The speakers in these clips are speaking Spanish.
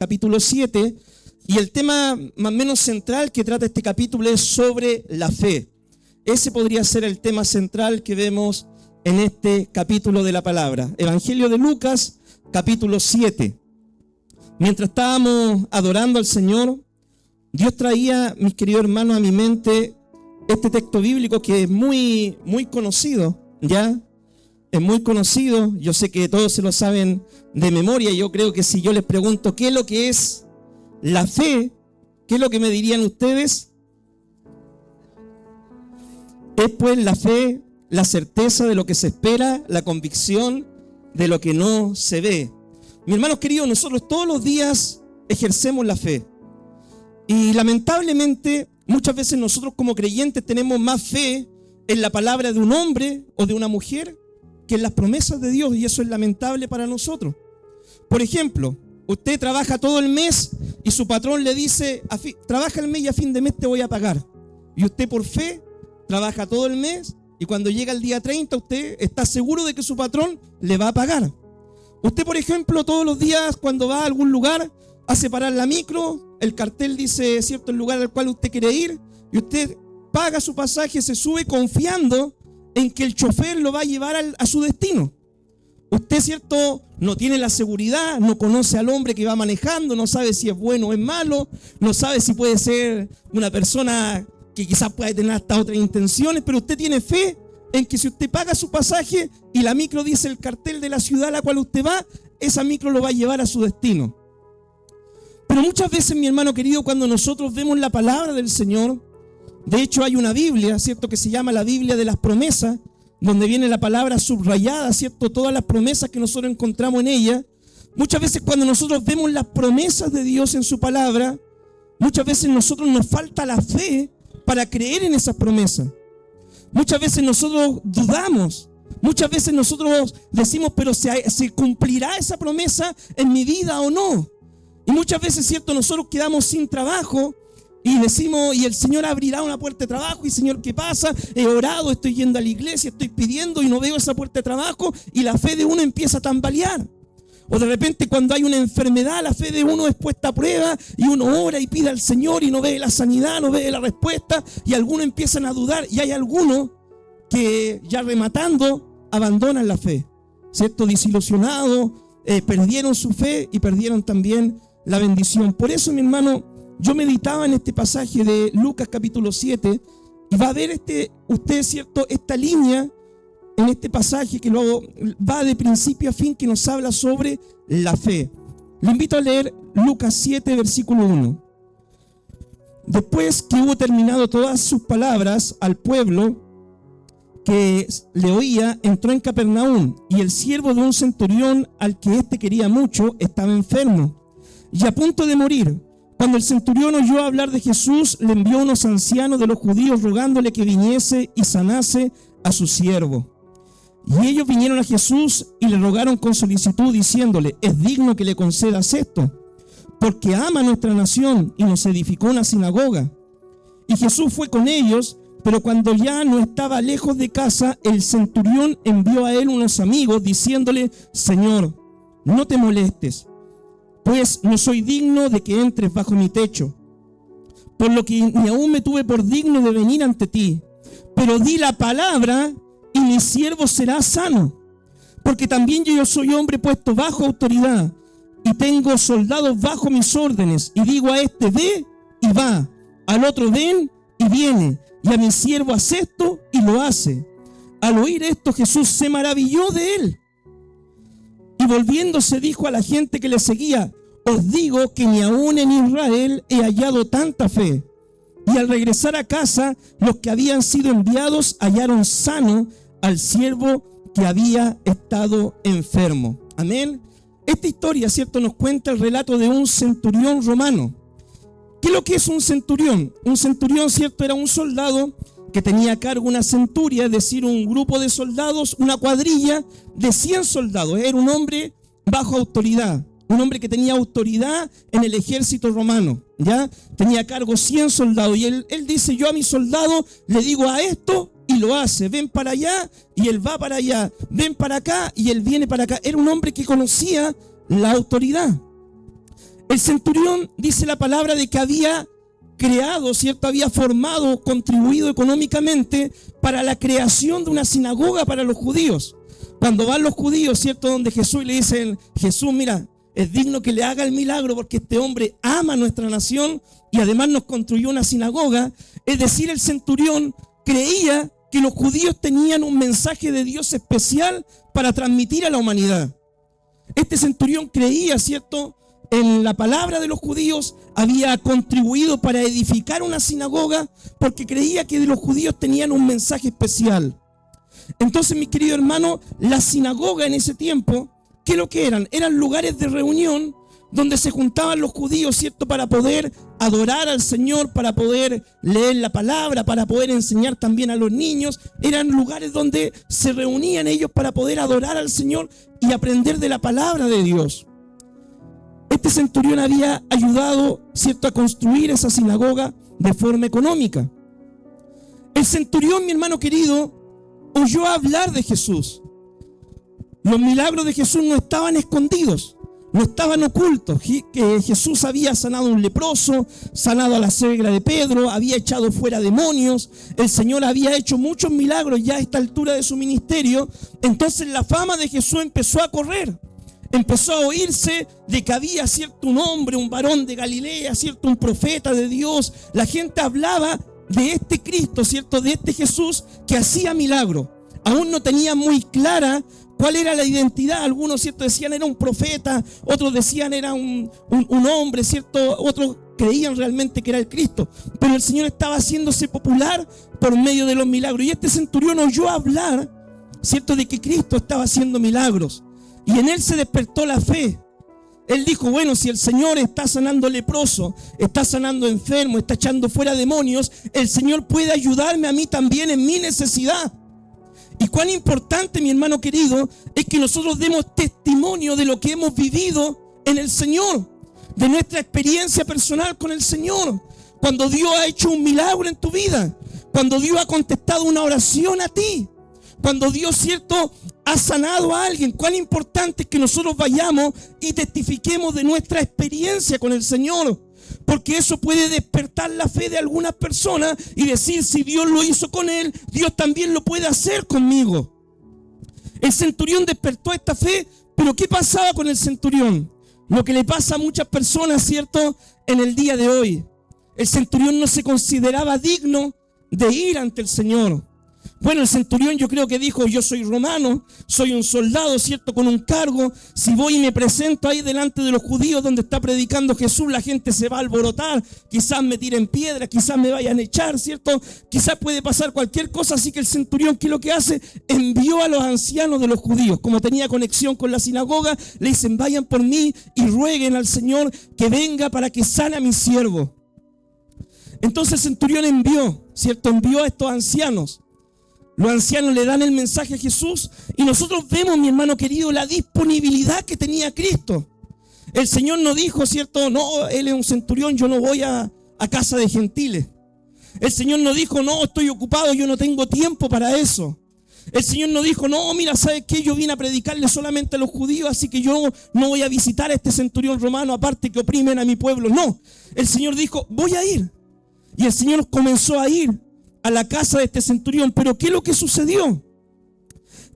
capítulo 7, y el tema más o menos central que trata este capítulo es sobre la fe. Ese podría ser el tema central que vemos en este capítulo de la palabra. Evangelio de Lucas, capítulo 7. Mientras estábamos adorando al Señor, Dios traía, mis queridos hermanos, a mi mente este texto bíblico que es muy conocido, ¿ya? Es muy conocido. Yo sé que todos se lo saben de memoria. Yo creo que si yo les pregunto qué es lo que es la fe, ¿qué es lo que me dirían ustedes? Es pues la fe, la certeza de lo que se espera, la convicción de lo que no se ve. Mis hermanos queridos, nosotros todos los días ejercemos la fe. Y lamentablemente, muchas veces nosotros como creyentes tenemos más fe en la palabra de un hombre o de una mujer que en las promesas de Dios, y eso es lamentable para nosotros. Por ejemplo, usted trabaja todo el mes y su patrón le dice, trabaja el mes y a fin de mes te voy a pagar. Y usted por fe trabaja todo el mes y cuando llega el día 30 usted está seguro de que su patrón le va a pagar. Usted, por ejemplo, todos los días cuando va a algún lugar, hace parar la micro, el cartel dice, ¿cierto?, el lugar al cual usted quiere ir, y usted paga su pasaje, se sube confiando en que el chofer lo va a llevar a su destino. Usted, ¿cierto?, no tiene la seguridad, no conoce al hombre que va manejando, no sabe si es bueno o es malo, no sabe si puede ser una persona que quizás pueda tener hasta otras intenciones, pero usted tiene fe en que si usted paga su pasaje y la micro dice el cartel de la ciudad a la cual usted va, esa micro lo va a llevar a su destino. Pero muchas veces, mi hermano querido, cuando nosotros vemos la palabra del Señor, de hecho hay una Biblia, ¿cierto?, que se llama la Biblia de las promesas, donde viene la palabra subrayada, ¿cierto?, todas las promesas que nosotros encontramos en ella. Muchas veces cuando nosotros vemos las promesas de Dios en su palabra, muchas veces nosotros nos falta la fe para creer en esas promesas. Muchas veces nosotros dudamos, muchas veces nosotros decimos, pero ¿se cumplirá esa promesa en mi vida o no? Y muchas veces, ¿cierto?, nosotros quedamos sin trabajo y decimos, y el Señor abrirá una puerta de trabajo, y Señor, ¿qué pasa? He orado, estoy yendo a la iglesia, estoy pidiendo y no veo esa puerta de trabajo, y la fe de uno empieza a tambalear. O de repente cuando hay una enfermedad, la fe de uno es puesta a prueba y uno ora y pide al Señor y no ve la sanidad, no ve la respuesta, y algunos empiezan a dudar, y hay algunos que ya rematando abandonan la fe, ¿cierto? Desilusionados, perdieron su fe y perdieron también la bendición. Por eso, mi hermano, yo meditaba en este pasaje de Lucas capítulo 7 y va a ver usted, ¿cierto?, esta línea en este pasaje que luego va de principio a fin, que nos habla sobre la fe. Le invito a leer Lucas 7, versículo 1. Después que hubo terminado todas sus palabras al pueblo que le oía, entró en Capernaum, y el siervo de un centurión al que éste quería mucho estaba enfermo y a punto de morir. Cuando el centurión oyó hablar de Jesús, le envió unos ancianos de los judíos rogándole que viniese y sanase a su siervo. Y ellos vinieron a Jesús y le rogaron con solicitud, diciéndole, es digno que le concedas esto, porque ama nuestra nación y nos edificó una sinagoga. Y Jesús fue con ellos, pero cuando ya no estaba lejos de casa, el centurión envió a él unos amigos, diciéndole, Señor, no te molestes, pues no soy digno de que entres bajo mi techo, por lo que ni aún me tuve por digno de venir ante ti, pero di la palabra y mi siervo será sano, porque también yo soy hombre puesto bajo autoridad y tengo soldados bajo mis órdenes, y digo a este ve y va, al otro ven y viene, y a mi siervo haz esto y lo hace. Al oír esto, Jesús se maravilló de él y volviéndose dijo a la gente que le seguía, os digo que ni aún en Israel he hallado tanta fe. Y al regresar a casa, los que habían sido enviados hallaron sano al siervo que había estado enfermo. Amén. Esta historia, ¿cierto?, nos cuenta el relato de un centurión romano. ¿Qué es lo que es un centurión? Un centurión, ¿cierto?, era un soldado que tenía a cargo una centuria, es decir, un grupo de soldados, una cuadrilla de 100 soldados. Era un hombre bajo autoridad. Un hombre que tenía autoridad en el ejército romano, ¿ya? Tenía a cargo 100 soldados. Y él dice, yo a mi soldado le digo a esto y lo hace. Ven para allá y él va para allá. Ven para acá y él viene para acá. Era un hombre que conocía la autoridad. El centurión dice la palabra de que había creado, ¿cierto? Había formado, contribuido económicamente para la creación de una sinagoga para los judíos. Cuando van los judíos, ¿cierto? Donde Jesús, y le dicen: Jesús, mira, es digno que le haga el milagro porque este hombre ama nuestra nación y además nos construyó una sinagoga. Es decir, el centurión creía que los judíos tenían un mensaje de Dios especial para transmitir a la humanidad. Este centurión creía, ¿cierto?, en la palabra de los judíos, había contribuido para edificar una sinagoga porque creía que los judíos tenían un mensaje especial. Entonces, mi querido hermano, la sinagoga en ese tiempo, ¿qué es lo que eran? Eran lugares de reunión donde se juntaban los judíos, ¿cierto?, para poder adorar al Señor, para poder leer la palabra, para poder enseñar también a los niños. Eran lugares donde se reunían ellos para poder adorar al Señor y aprender de la palabra de Dios. Este centurión había ayudado, ¿cierto?, a construir esa sinagoga de forma económica. El centurión, mi hermano querido, oyó hablar de Jesús. Los milagros de Jesús no estaban escondidos, no estaban ocultos. Que Jesús había sanado a un leproso, sanado a la suegra de Pedro, había echado fuera demonios. El Señor había hecho muchos milagros ya a esta altura de su ministerio. Entonces la fama de Jesús empezó a correr. Empezó a oírse de que había, ¿cierto?, un hombre, un varón de Galilea, ¿cierto?, un profeta de Dios. La gente hablaba de este Cristo, ¿cierto?, de este Jesús que hacía milagros. Aún no tenía muy clara cuál era la identidad. Algunos, ¿cierto?, decían era un profeta, otros decían era un hombre, ¿cierto?, otros creían realmente que era el Cristo. Pero el Señor estaba haciéndose popular por medio de los milagros. Y este centurión oyó hablar, ¿cierto?, de que Cristo estaba haciendo milagros. Y en él se despertó la fe. Él dijo: bueno, si el Señor está sanando leproso, está sanando enfermo, está echando fuera demonios, el Señor puede ayudarme a mí también en mi necesidad. Y cuán importante, mi hermano querido, es que nosotros demos testimonio de lo que hemos vivido en el Señor, de nuestra experiencia personal con el Señor. Cuando Dios ha hecho un milagro en tu vida, cuando Dios ha contestado una oración a ti, cuando Dios, ¿cierto?, ha sanado a alguien. Cuán importante es que nosotros vayamos y testifiquemos de nuestra experiencia con el Señor, porque eso puede despertar la fe de algunas personas y decir: si Dios lo hizo con él, Dios también lo puede hacer conmigo. El centurión despertó esta fe, pero ¿qué pasaba con el centurión? Lo que le pasa a muchas personas, ¿cierto?, en el día de hoy. El centurión no se consideraba digno de ir ante el Señor. Bueno, el centurión, yo creo que dijo: yo soy romano, soy un soldado, ¿cierto?, con un cargo. Si voy y me presento ahí delante de los judíos donde está predicando Jesús, la gente se va a alborotar, quizás me tiren piedras, quizás me vayan a echar, ¿cierto? Quizás puede pasar cualquier cosa. Así que el centurión, ¿qué es lo que hace? Envió a los ancianos de los judíos. Como tenía conexión con la sinagoga, le dicen: vayan por mí y rueguen al Señor que venga para que sane a mi siervo. Entonces el centurión envió, ¿cierto?, envió a estos ancianos. Los ancianos le dan el mensaje a Jesús y nosotros vemos, mi hermano querido, la disponibilidad que tenía Cristo. El Señor no dijo, ¿cierto?, no, él es un centurión, yo no voy a casa de gentiles. El Señor no dijo: no, estoy ocupado, yo no tengo tiempo para eso. El Señor no dijo: no, mira, ¿sabes qué? Yo vine a predicarle solamente a los judíos, así que yo no voy a visitar a este centurión romano, aparte que oprimen a mi pueblo. No, el Señor dijo: voy a ir. Y el Señor comenzó a ir a la casa de este centurión. Pero ¿qué es lo que sucedió?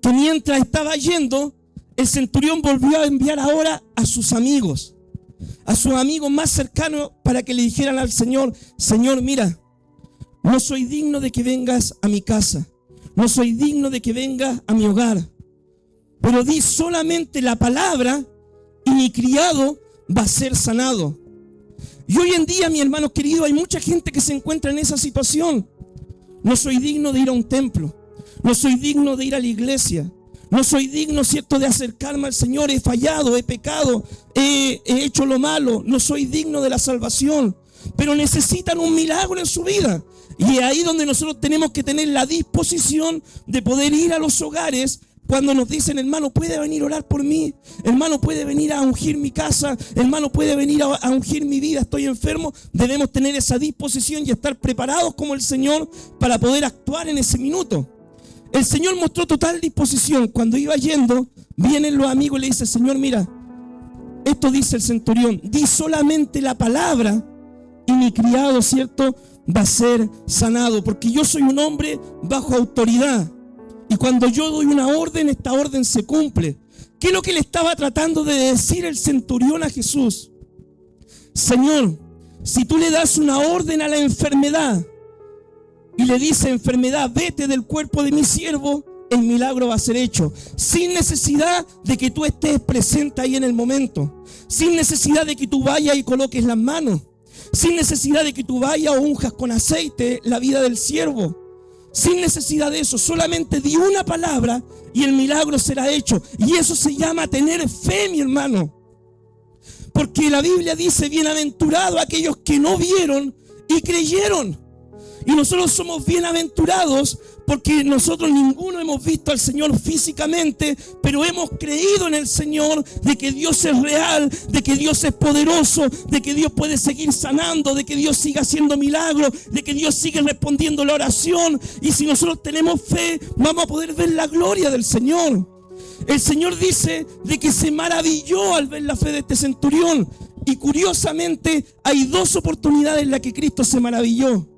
Que mientras estaba yendo, el centurión volvió a enviar ahora a sus amigos más cercanos, para que le dijeran al Señor: Señor, mira, no soy digno de que vengas a mi casa, no soy digno de que vengas a mi hogar, pero di solamente la palabra y mi criado va a ser sanado. Y hoy en día, mi hermano querido, hay mucha gente que se encuentra en esa situación. No soy digno de ir a un templo, no soy digno de ir a la iglesia, no soy digno, ¿cierto?, de acercarme al Señor. He fallado, he pecado, he hecho lo malo, no soy digno de la salvación. Pero necesitan un milagro en su vida. Y es ahí donde nosotros tenemos que tener la disposición de poder ir a los hogares. Cuando nos dicen: hermano, puede venir a orar por mí, hermano, puede venir a ungir mi casa, hermano, puede venir a ungir mi vida, estoy enfermo. Debemos tener esa disposición y estar preparados como el Señor para poder actuar en ese minuto. El Señor mostró total disposición. Cuando iba yendo, vienen los amigos y le dicen: Señor, mira, Esto dice el centurión: di solamente la palabra y mi criado, ¿cierto?, va a ser sanado, porque yo soy un hombre bajo autoridad. Y cuando yo doy una orden, esta orden se cumple. ¿Qué es lo que le estaba tratando de decir el centurión a Jesús? Señor, si tú le das una orden a la enfermedad y le dice: enfermedad, vete del cuerpo de mi siervo, el milagro va a ser hecho, sin necesidad de que tú estés presente ahí en el momento, sin necesidad de que tú vayas y coloques las manos, sin necesidad de que tú vayas o unjas con aceite la vida del siervo, sin necesidad de eso. Solamente di una palabra y el milagro será hecho. Y eso se llama tener fe, mi hermano, porque la Biblia dice: bienaventurados aquellos que no vieron y creyeron. Y nosotros somos bienaventurados porque nosotros ninguno hemos visto al Señor físicamente, pero hemos creído en el Señor, de que Dios es real, de que Dios es poderoso, de que Dios puede seguir sanando, de que Dios sigue haciendo milagros, de que Dios sigue respondiendo la oración. Y si nosotros tenemos fe, vamos a poder ver la gloria del Señor. El Señor dice de que se maravilló al ver la fe de este centurión. Y curiosamente hay dos oportunidades en las que Cristo se maravilló.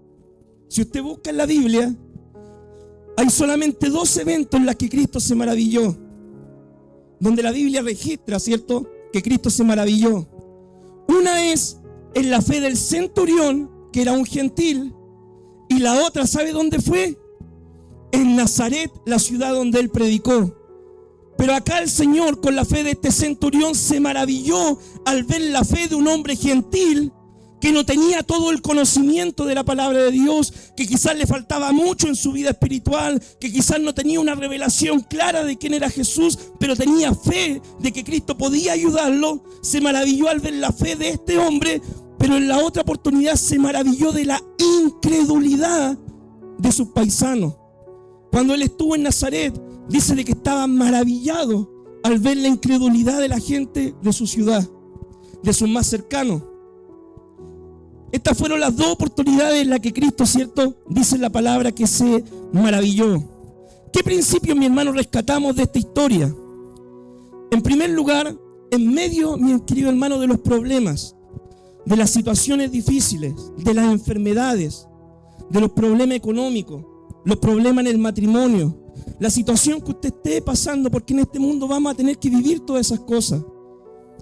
Si usted busca en la Biblia, hay solamente dos eventos en los que Cristo se maravilló, donde la Biblia registra, ¿cierto?, que Cristo se maravilló. Una es en la fe del centurión, que era un gentil, y la otra, ¿sabe dónde fue? En Nazaret, la ciudad donde él predicó. Pero acá el Señor, con la fe de este centurión, se maravilló al ver la fe de un hombre gentil que no tenía todo el conocimiento de la palabra de Dios, que quizás le faltaba mucho en su vida espiritual, que quizás no tenía una revelación clara de quién era Jesús, pero tenía fe de que Cristo podía ayudarlo. Se maravilló al ver la fe de este hombre, pero en la otra oportunidad se maravilló de la incredulidad de sus paisanos. Cuando él estuvo en Nazaret, dice de que estaba maravillado al ver la incredulidad de la gente de su ciudad, de sus más cercanos. Estas fueron las dos oportunidades en las que Cristo, ¿cierto?, dice la palabra que se maravilló. ¿Qué principios, mi hermano, rescatamos de esta historia? En primer lugar, en medio, mi querido hermano, de los problemas, de las situaciones difíciles, de las enfermedades, de los problemas económicos, los problemas en el matrimonio, la situación que usted esté pasando, porque en este mundo vamos a tener que vivir todas esas cosas,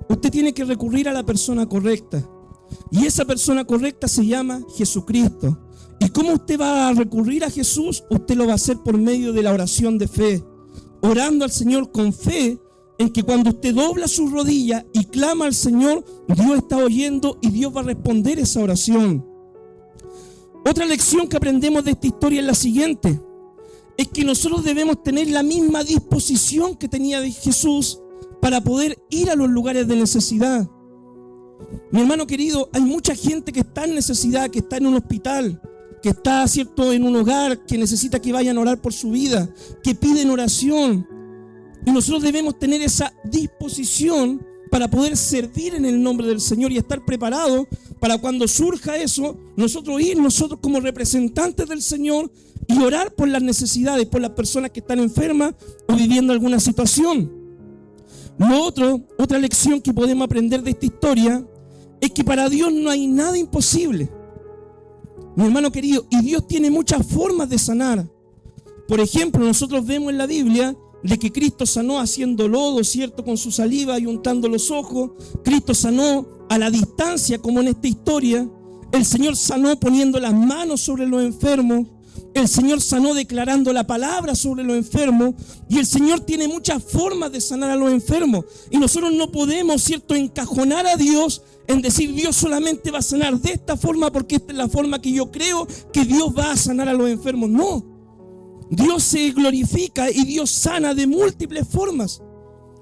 usted tiene que recurrir a la persona correcta. Y esa persona correcta se llama Jesucristo. ¿Y cómo usted va a recurrir a Jesús? Usted lo va a hacer por medio de la oración de fe, orando al Señor con fe, en que cuando usted dobla sus rodillas y clama al Señor, Dios está oyendo y Dios va a responder esa oración. Otra lección que aprendemos de esta historia es la siguiente: es que nosotros debemos tener la misma disposición que tenía Jesús para poder ir a los lugares de necesidad. Mi hermano querido, hay mucha gente que está en necesidad, que está en un hospital, que está, ¿cierto?, en un hogar, que necesita que vayan a orar por su vida, que piden oración. Y nosotros debemos tener esa disposición para poder servir en el nombre del Señor y estar preparados para cuando surja eso, nosotros como representantes del Señor y orar por las necesidades, por las personas que están enfermas o viviendo alguna situación. Otra lección que podemos aprender de esta historia es que para Dios no hay nada imposible. Mi hermano querido, y Dios tiene muchas formas de sanar. Por ejemplo, nosotros vemos en la Biblia de que Cristo sanó haciendo lodo, ¿cierto?, con su saliva y untando los ojos. Cristo sanó a la distancia, como en esta historia. El Señor sanó poniendo las manos sobre los enfermos. El Señor sanó declarando la palabra sobre los enfermos. Y el Señor tiene muchas formas de sanar a los enfermos. Y nosotros no podemos, ¿cierto?, encajonar a Dios en decir: Dios solamente va a sanar de esta forma porque esta es la forma que yo creo que Dios va a sanar a los enfermos. No. Dios se glorifica y Dios sana de múltiples formas.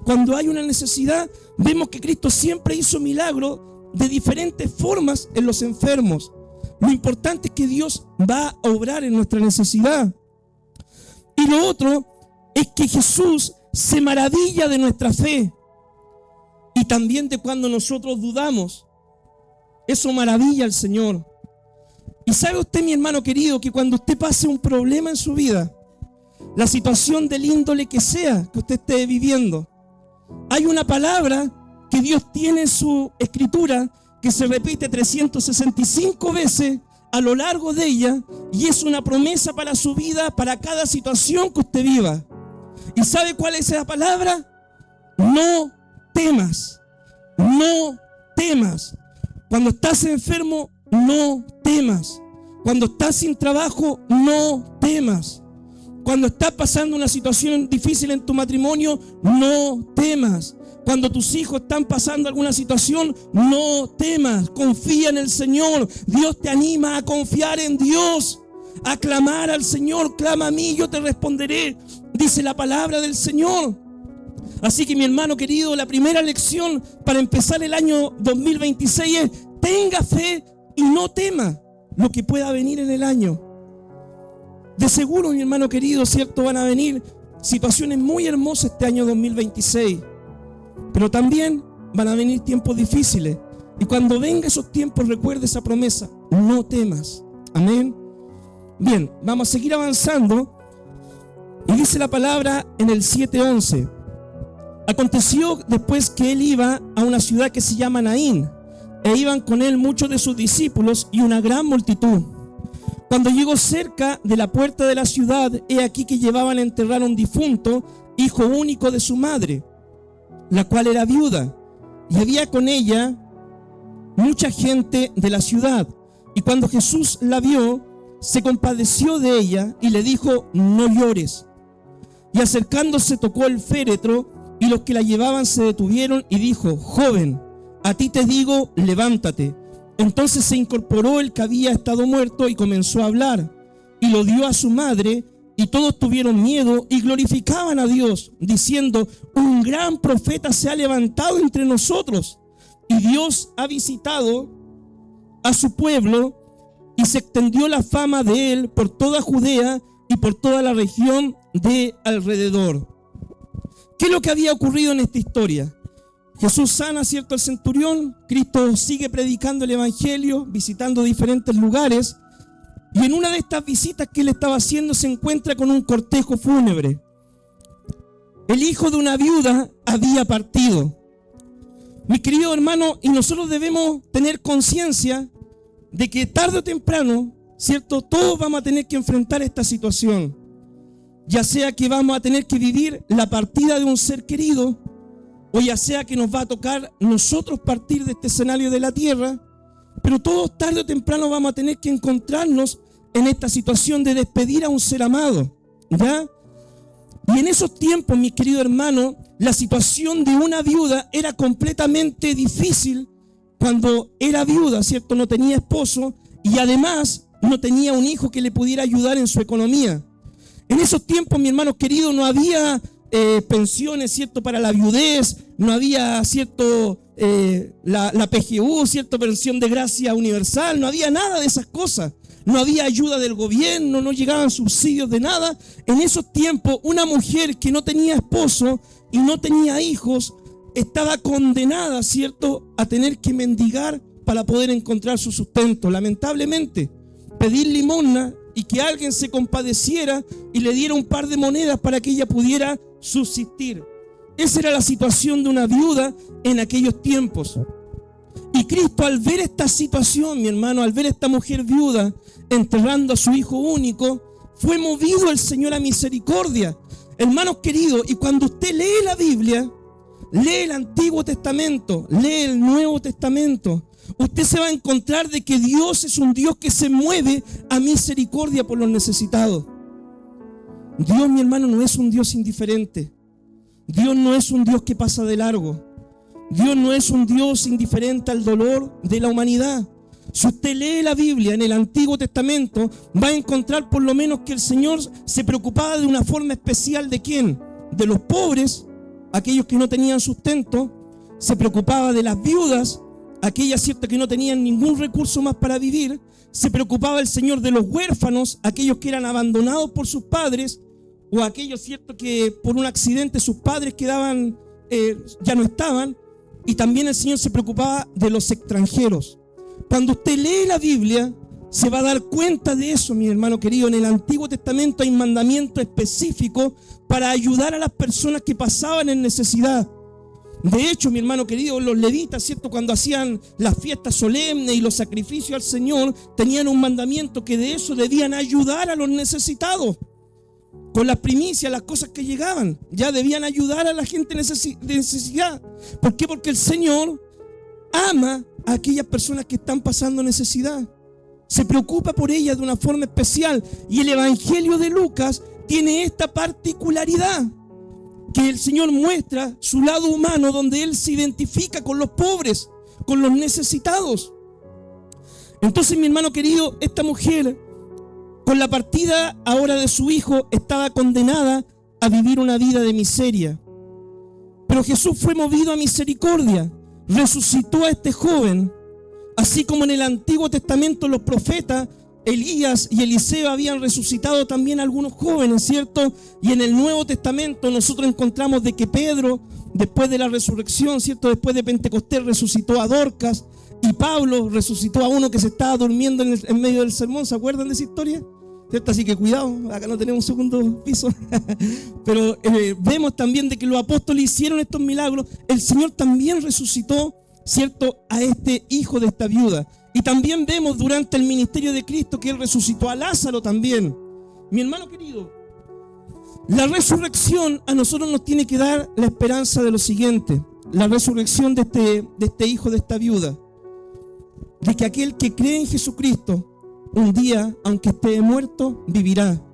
Cuando hay una necesidad, vemos que Cristo siempre hizo milagros de diferentes formas en los enfermos. Lo importante es que Dios va a obrar en nuestra necesidad. Y lo otro es que Jesús se maravilla de nuestra fe y también de cuando nosotros dudamos. Eso maravilla al Señor. Y sabe usted, mi hermano querido, que cuando usted pase un problema en su vida, la situación del índole que sea que usted esté viviendo, hay una palabra que Dios tiene en su escritura, que se repite 365 veces a lo largo de ella, y es una promesa para su vida, para cada situación que usted viva. ¿Y sabe cuál es esa palabra? No temas, no temas. Cuando estás enfermo, no temas. Cuando estás sin trabajo, no temas. Cuando estás pasando una situación difícil en tu matrimonio, no temas. Cuando tus hijos están pasando alguna situación, no temas. Confía en el Señor. Dios te anima a confiar en Dios, a clamar al Señor. Clama a mí, yo te responderé, dice la palabra del Señor. Así que, mi hermano querido, la primera lección para empezar el año 2026 es: tenga fe y no tema lo que pueda venir en el año. De seguro, mi hermano querido, cierto, van a venir situaciones muy hermosas este año 2026, pero también van a venir tiempos difíciles. Y cuando vengan esos tiempos, recuerde esa promesa: no temas. Amén. Bien, vamos a seguir avanzando. Y dice la palabra en el 7:11: aconteció después que él iba a una ciudad que se llama Naín, e iban con él muchos de sus discípulos y una gran multitud. Cuando llegó cerca de la puerta de la ciudad, he aquí que llevaban a enterrar a un difunto, hijo único de su madre, la cual era viuda, y había con ella mucha gente de la ciudad. Y cuando Jesús la vio, se compadeció de ella y le dijo: no llores. Y acercándose, tocó el féretro, y los que la llevaban se detuvieron, y dijo: joven, a ti te digo, levántate. Entonces se incorporó el que había estado muerto y comenzó a hablar, y lo dio a su madre, y todos tuvieron miedo y glorificaban a Dios, diciendo: un gran profeta se ha levantado entre nosotros, y Dios ha visitado a su pueblo. Y se extendió la fama de él por toda Judea y por toda la región de alrededor. ¿Qué es lo que había ocurrido en esta historia? Jesús sana, ¿cierto?, al centurión. Cristo sigue predicando el evangelio, visitando diferentes lugares. Y en una de estas visitas que él estaba haciendo, se encuentra con un cortejo fúnebre. El hijo de una viuda había partido. Mi querido hermano, y nosotros debemos tener conciencia de que tarde o temprano, ¿cierto?, todos vamos a tener que enfrentar esta situación. Ya sea que vamos a tener que vivir la partida de un ser querido, o ya sea que nos va a tocar nosotros partir de este escenario de la tierra, pero todos tarde o temprano vamos a tener que encontrarnos en esta situación de despedir a un ser amado, ¿ya? Y en esos tiempos, mis queridos hermanos, la situación de una viuda era completamente difícil. Cuando era viuda, ¿cierto?, no tenía esposo y además no tenía un hijo que le pudiera ayudar en su economía. En esos tiempos, mi hermano querido, no había pensiones, ¿cierto?, para la viudez, no había, ¿cierto?, la PGU, ¿cierto?, pensión de gracia universal, no había nada de esas cosas. No había ayuda del gobierno, no llegaban subsidios de nada. En esos tiempos, una mujer que no tenía esposo y no tenía hijos estaba condenada, ¿cierto?, a tener que mendigar para poder encontrar su sustento. Lamentablemente, pedir limosna y que alguien se compadeciera y le diera un par de monedas para que ella pudiera subsistir. Esa era la situación de una viuda en aquellos tiempos. Y Cristo, al ver esta situación, mi hermano, al ver a esta mujer viuda enterrando a su hijo único, fue movido el Señor a misericordia. Hermanos queridos, y cuando usted lee la Biblia, lee el Antiguo Testamento, lee el Nuevo Testamento, usted se va a encontrar de que Dios es un Dios que se mueve a misericordia por los necesitados. Dios, mi hermano, no es un Dios indiferente. Dios no es un Dios que pasa de largo. Dios no es un Dios indiferente al dolor de la humanidad. Si usted lee la Biblia en el Antiguo Testamento, va a encontrar por lo menos que el Señor se preocupaba de una forma especial ¿de quién? De los pobres, aquellos que no tenían sustento. Se preocupaba de las viudas, aquellas, ¿cierto?, que no tenían ningún recurso más para vivir. Se preocupaba el Señor de los huérfanos, aquellos que eran abandonados por sus padres, o aquellos, ¿cierto?, que por un accidente sus padres quedaban, ya no estaban. Y también el Señor se preocupaba de los extranjeros. Cuando usted lee la Biblia, se va a dar cuenta de eso, mi hermano querido. En el Antiguo Testamento hay mandamientos específicos para ayudar a las personas que pasaban en necesidad. De hecho, mi hermano querido, los levitas, ¿cierto?, cuando hacían las fiestas solemnes y los sacrificios al Señor, tenían un mandamiento que de eso debían ayudar a los necesitados. Con las primicias, las cosas que llegaban, ya debían ayudar a la gente de necesidad. ¿Por qué? Porque el Señor ama a aquellas personas que están pasando necesidad. Se preocupa por ellas de una forma especial. Y el Evangelio de Lucas tiene esta particularidad, que el Señor muestra su lado humano, donde Él se identifica con los pobres, con los necesitados. Entonces, mi hermano querido, esta mujer, con la partida ahora de su hijo, estaba condenada a vivir una vida de miseria. Pero Jesús fue movido a misericordia, resucitó a este joven, así como en el Antiguo Testamento los profetas Elías y Eliseo habían resucitado también a algunos jóvenes, ¿cierto? Y en el Nuevo Testamento nosotros encontramos de que Pedro, después de la resurrección, ¿cierto?, después de Pentecostés, resucitó a Dorcas, y Pablo resucitó a uno que se estaba durmiendo en medio del sermón. ¿Se acuerdan de esa historia? ¿Cierto? Así que cuidado, acá no tenemos un segundo piso. Pero vemos también de que los apóstoles hicieron estos milagros. El Señor también resucitó, ¿cierto?, a este hijo de esta viuda. Y también vemos durante el ministerio de Cristo que Él resucitó a Lázaro también. Mi hermano querido, la resurrección a nosotros nos tiene que dar la esperanza de lo siguiente. La resurrección de este hijo de esta viuda. De que aquel que cree en Jesucristo, un día, aunque esté muerto, vivirá.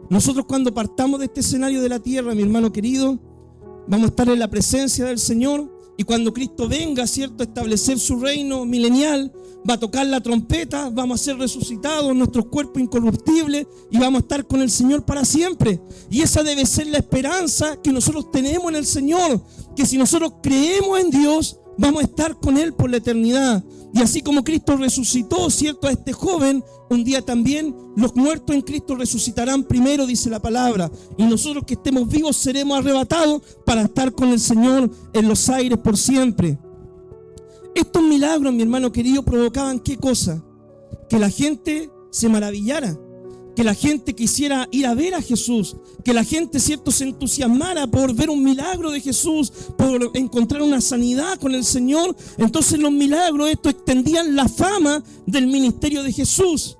Nosotros cuando partamos de este escenario de la tierra, mi hermano querido, vamos a estar en la presencia del Señor. Y cuando Cristo venga, ¿cierto?, a establecer su reino milenial, va a tocar la trompeta, vamos a ser resucitados, nuestros cuerpos incorruptibles, y vamos a estar con el Señor para siempre. Y esa debe ser la esperanza que nosotros tenemos en el Señor, que si nosotros creemos en Dios, vamos a estar con Él por la eternidad. Y así como Cristo resucitó, ¿cierto?, a este joven, un día también los muertos en Cristo resucitarán primero, dice la palabra. Y nosotros que estemos vivos seremos arrebatados para estar con el Señor en los aires por siempre. Estos milagros, mi hermano querido, provocaban ¿qué cosa? Que la gente se maravillara, que la gente quisiera ir a ver a Jesús, que la gente, ¿cierto?, se entusiasmara por ver un milagro de Jesús, por encontrar una sanidad con el Señor. Entonces los milagros, esto extendían la fama del ministerio de Jesús.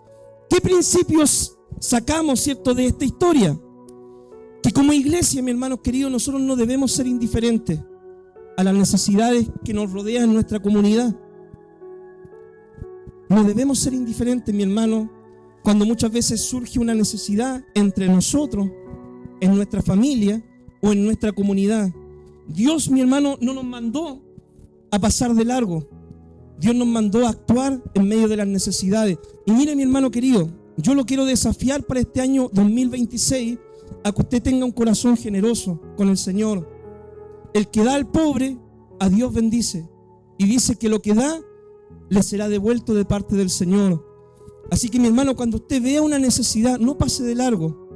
¿Qué principios sacamos, ¿cierto?, de esta historia? Que como iglesia, mi hermano querido, nosotros no debemos ser indiferentes a las necesidades que nos rodean en nuestra comunidad. No debemos ser indiferentes, mi hermano, cuando muchas veces surge una necesidad entre nosotros, en nuestra familia o en nuestra comunidad. Dios, mi hermano, no nos mandó a pasar de largo. Dios nos mandó a actuar en medio de las necesidades. Y mire, mi hermano querido, yo lo quiero desafiar para este año 2026 a que usted tenga un corazón generoso con el Señor. El que da al pobre, a Dios bendice. Y dice que lo que da, le será devuelto de parte del Señor. Así que, mi hermano, cuando usted vea una necesidad, no pase de largo.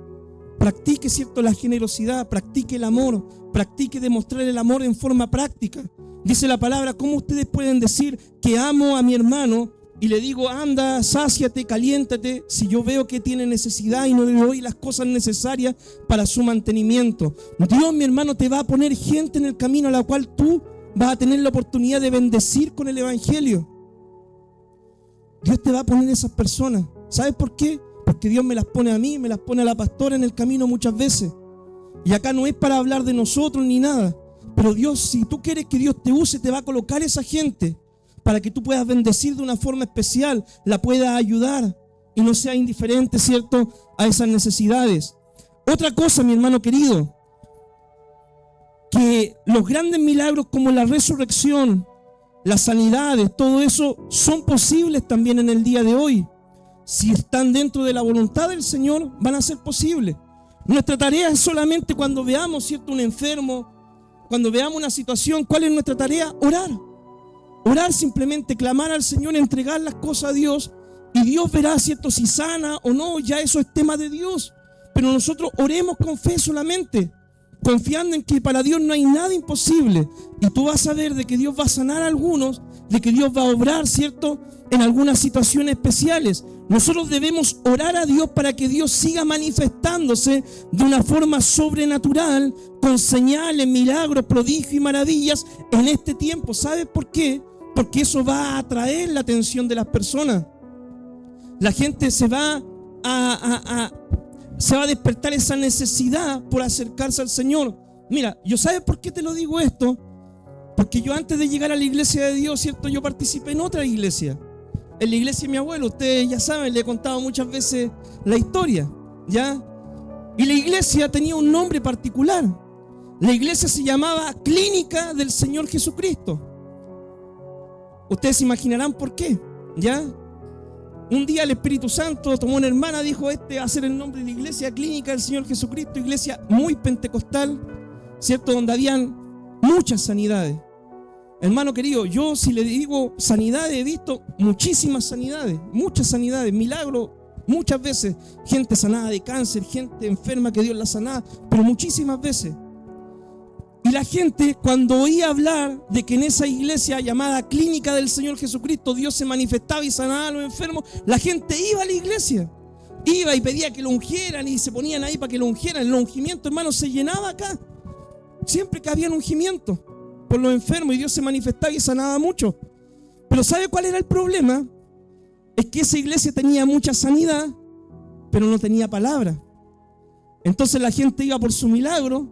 Practique, ¿cierto?, la generosidad, practique el amor, practique demostrar el amor en forma práctica. Dice la palabra, ¿cómo ustedes pueden decir que amo a mi hermano y le digo, anda, sáciate, caliéntate, si yo veo que tiene necesidad y no le doy las cosas necesarias para su mantenimiento? Dios, mi hermano, te va a poner gente en el camino a la cual tú vas a tener la oportunidad de bendecir con el Evangelio. Dios te va a poner esas personas. ¿Sabes por qué? Porque Dios me las pone a mí, me las pone a la pastora en el camino muchas veces. Y acá no es para hablar de nosotros ni nada. Pero Dios, si tú quieres que Dios te use, te va a colocar esa gente para que tú puedas bendecir de una forma especial, la puedas ayudar y no sea indiferente, ¿cierto?, a esas necesidades. Otra cosa, mi hermano querido, que los grandes milagros como la resurrección, las sanidades, todo eso son posibles también en el día de hoy. Si están dentro de la voluntad del Señor, van a ser posibles. Nuestra tarea es solamente cuando veamos, ¿cierto?, un enfermo, cuando veamos una situación, ¿cuál es nuestra tarea? Orar. Orar simplemente, clamar al Señor, entregar las cosas a Dios y Dios verá, ¿cierto?, si sana o no, ya eso es tema de Dios. Pero nosotros oremos con fe solamente, confiando en que para Dios no hay nada imposible. Y tú vas a ver de que Dios va a sanar a algunos de que Dios va a obrar, ¿cierto?, en algunas situaciones especiales. Nosotros debemos orar a Dios para que Dios siga manifestándose de una forma sobrenatural, con señales, milagros, prodigios y maravillas en este tiempo. ¿Sabes por qué? Porque eso va a atraer la atención de las personas. La gente se va a despertar esa necesidad por acercarse al Señor. Mira, yo ¿sabes por qué te lo digo esto? Porque yo antes de llegar a la iglesia de Dios, ¿cierto?, yo participé en otra iglesia. En la iglesia de mi abuelo, ustedes ya saben, le he contado muchas veces la historia, ¿ya? Y la iglesia tenía un nombre particular. La iglesia se llamaba Clínica del Señor Jesucristo. Ustedes se imaginarán por qué, ¿ya? Un día el Espíritu Santo tomó una hermana, dijo, este va a ser el nombre de la iglesia, Clínica del Señor Jesucristo, iglesia muy pentecostal, ¿cierto?, donde habían muchas sanidades. Hermano querido, yo si le digo sanidades, he visto muchísimas sanidades, muchas sanidades, milagros, muchas veces, gente sanada de cáncer, gente enferma que Dios la sanaba, pero muchísimas veces. Y la gente, cuando oía hablar de que en esa iglesia llamada Clínica del Señor Jesucristo Dios se manifestaba y sanaba a los enfermos, la gente iba a la iglesia, iba y pedía que lo ungieran y se ponían ahí para que lo ungieran. El ungimiento, hermano, se llenaba acá, siempre que había un ungimiento por los enfermos, y Dios se manifestaba y sanaba mucho. Pero ¿sabe cuál era el problema? Es que esa iglesia tenía mucha sanidad, pero no tenía palabra. Entonces la gente iba por su milagro,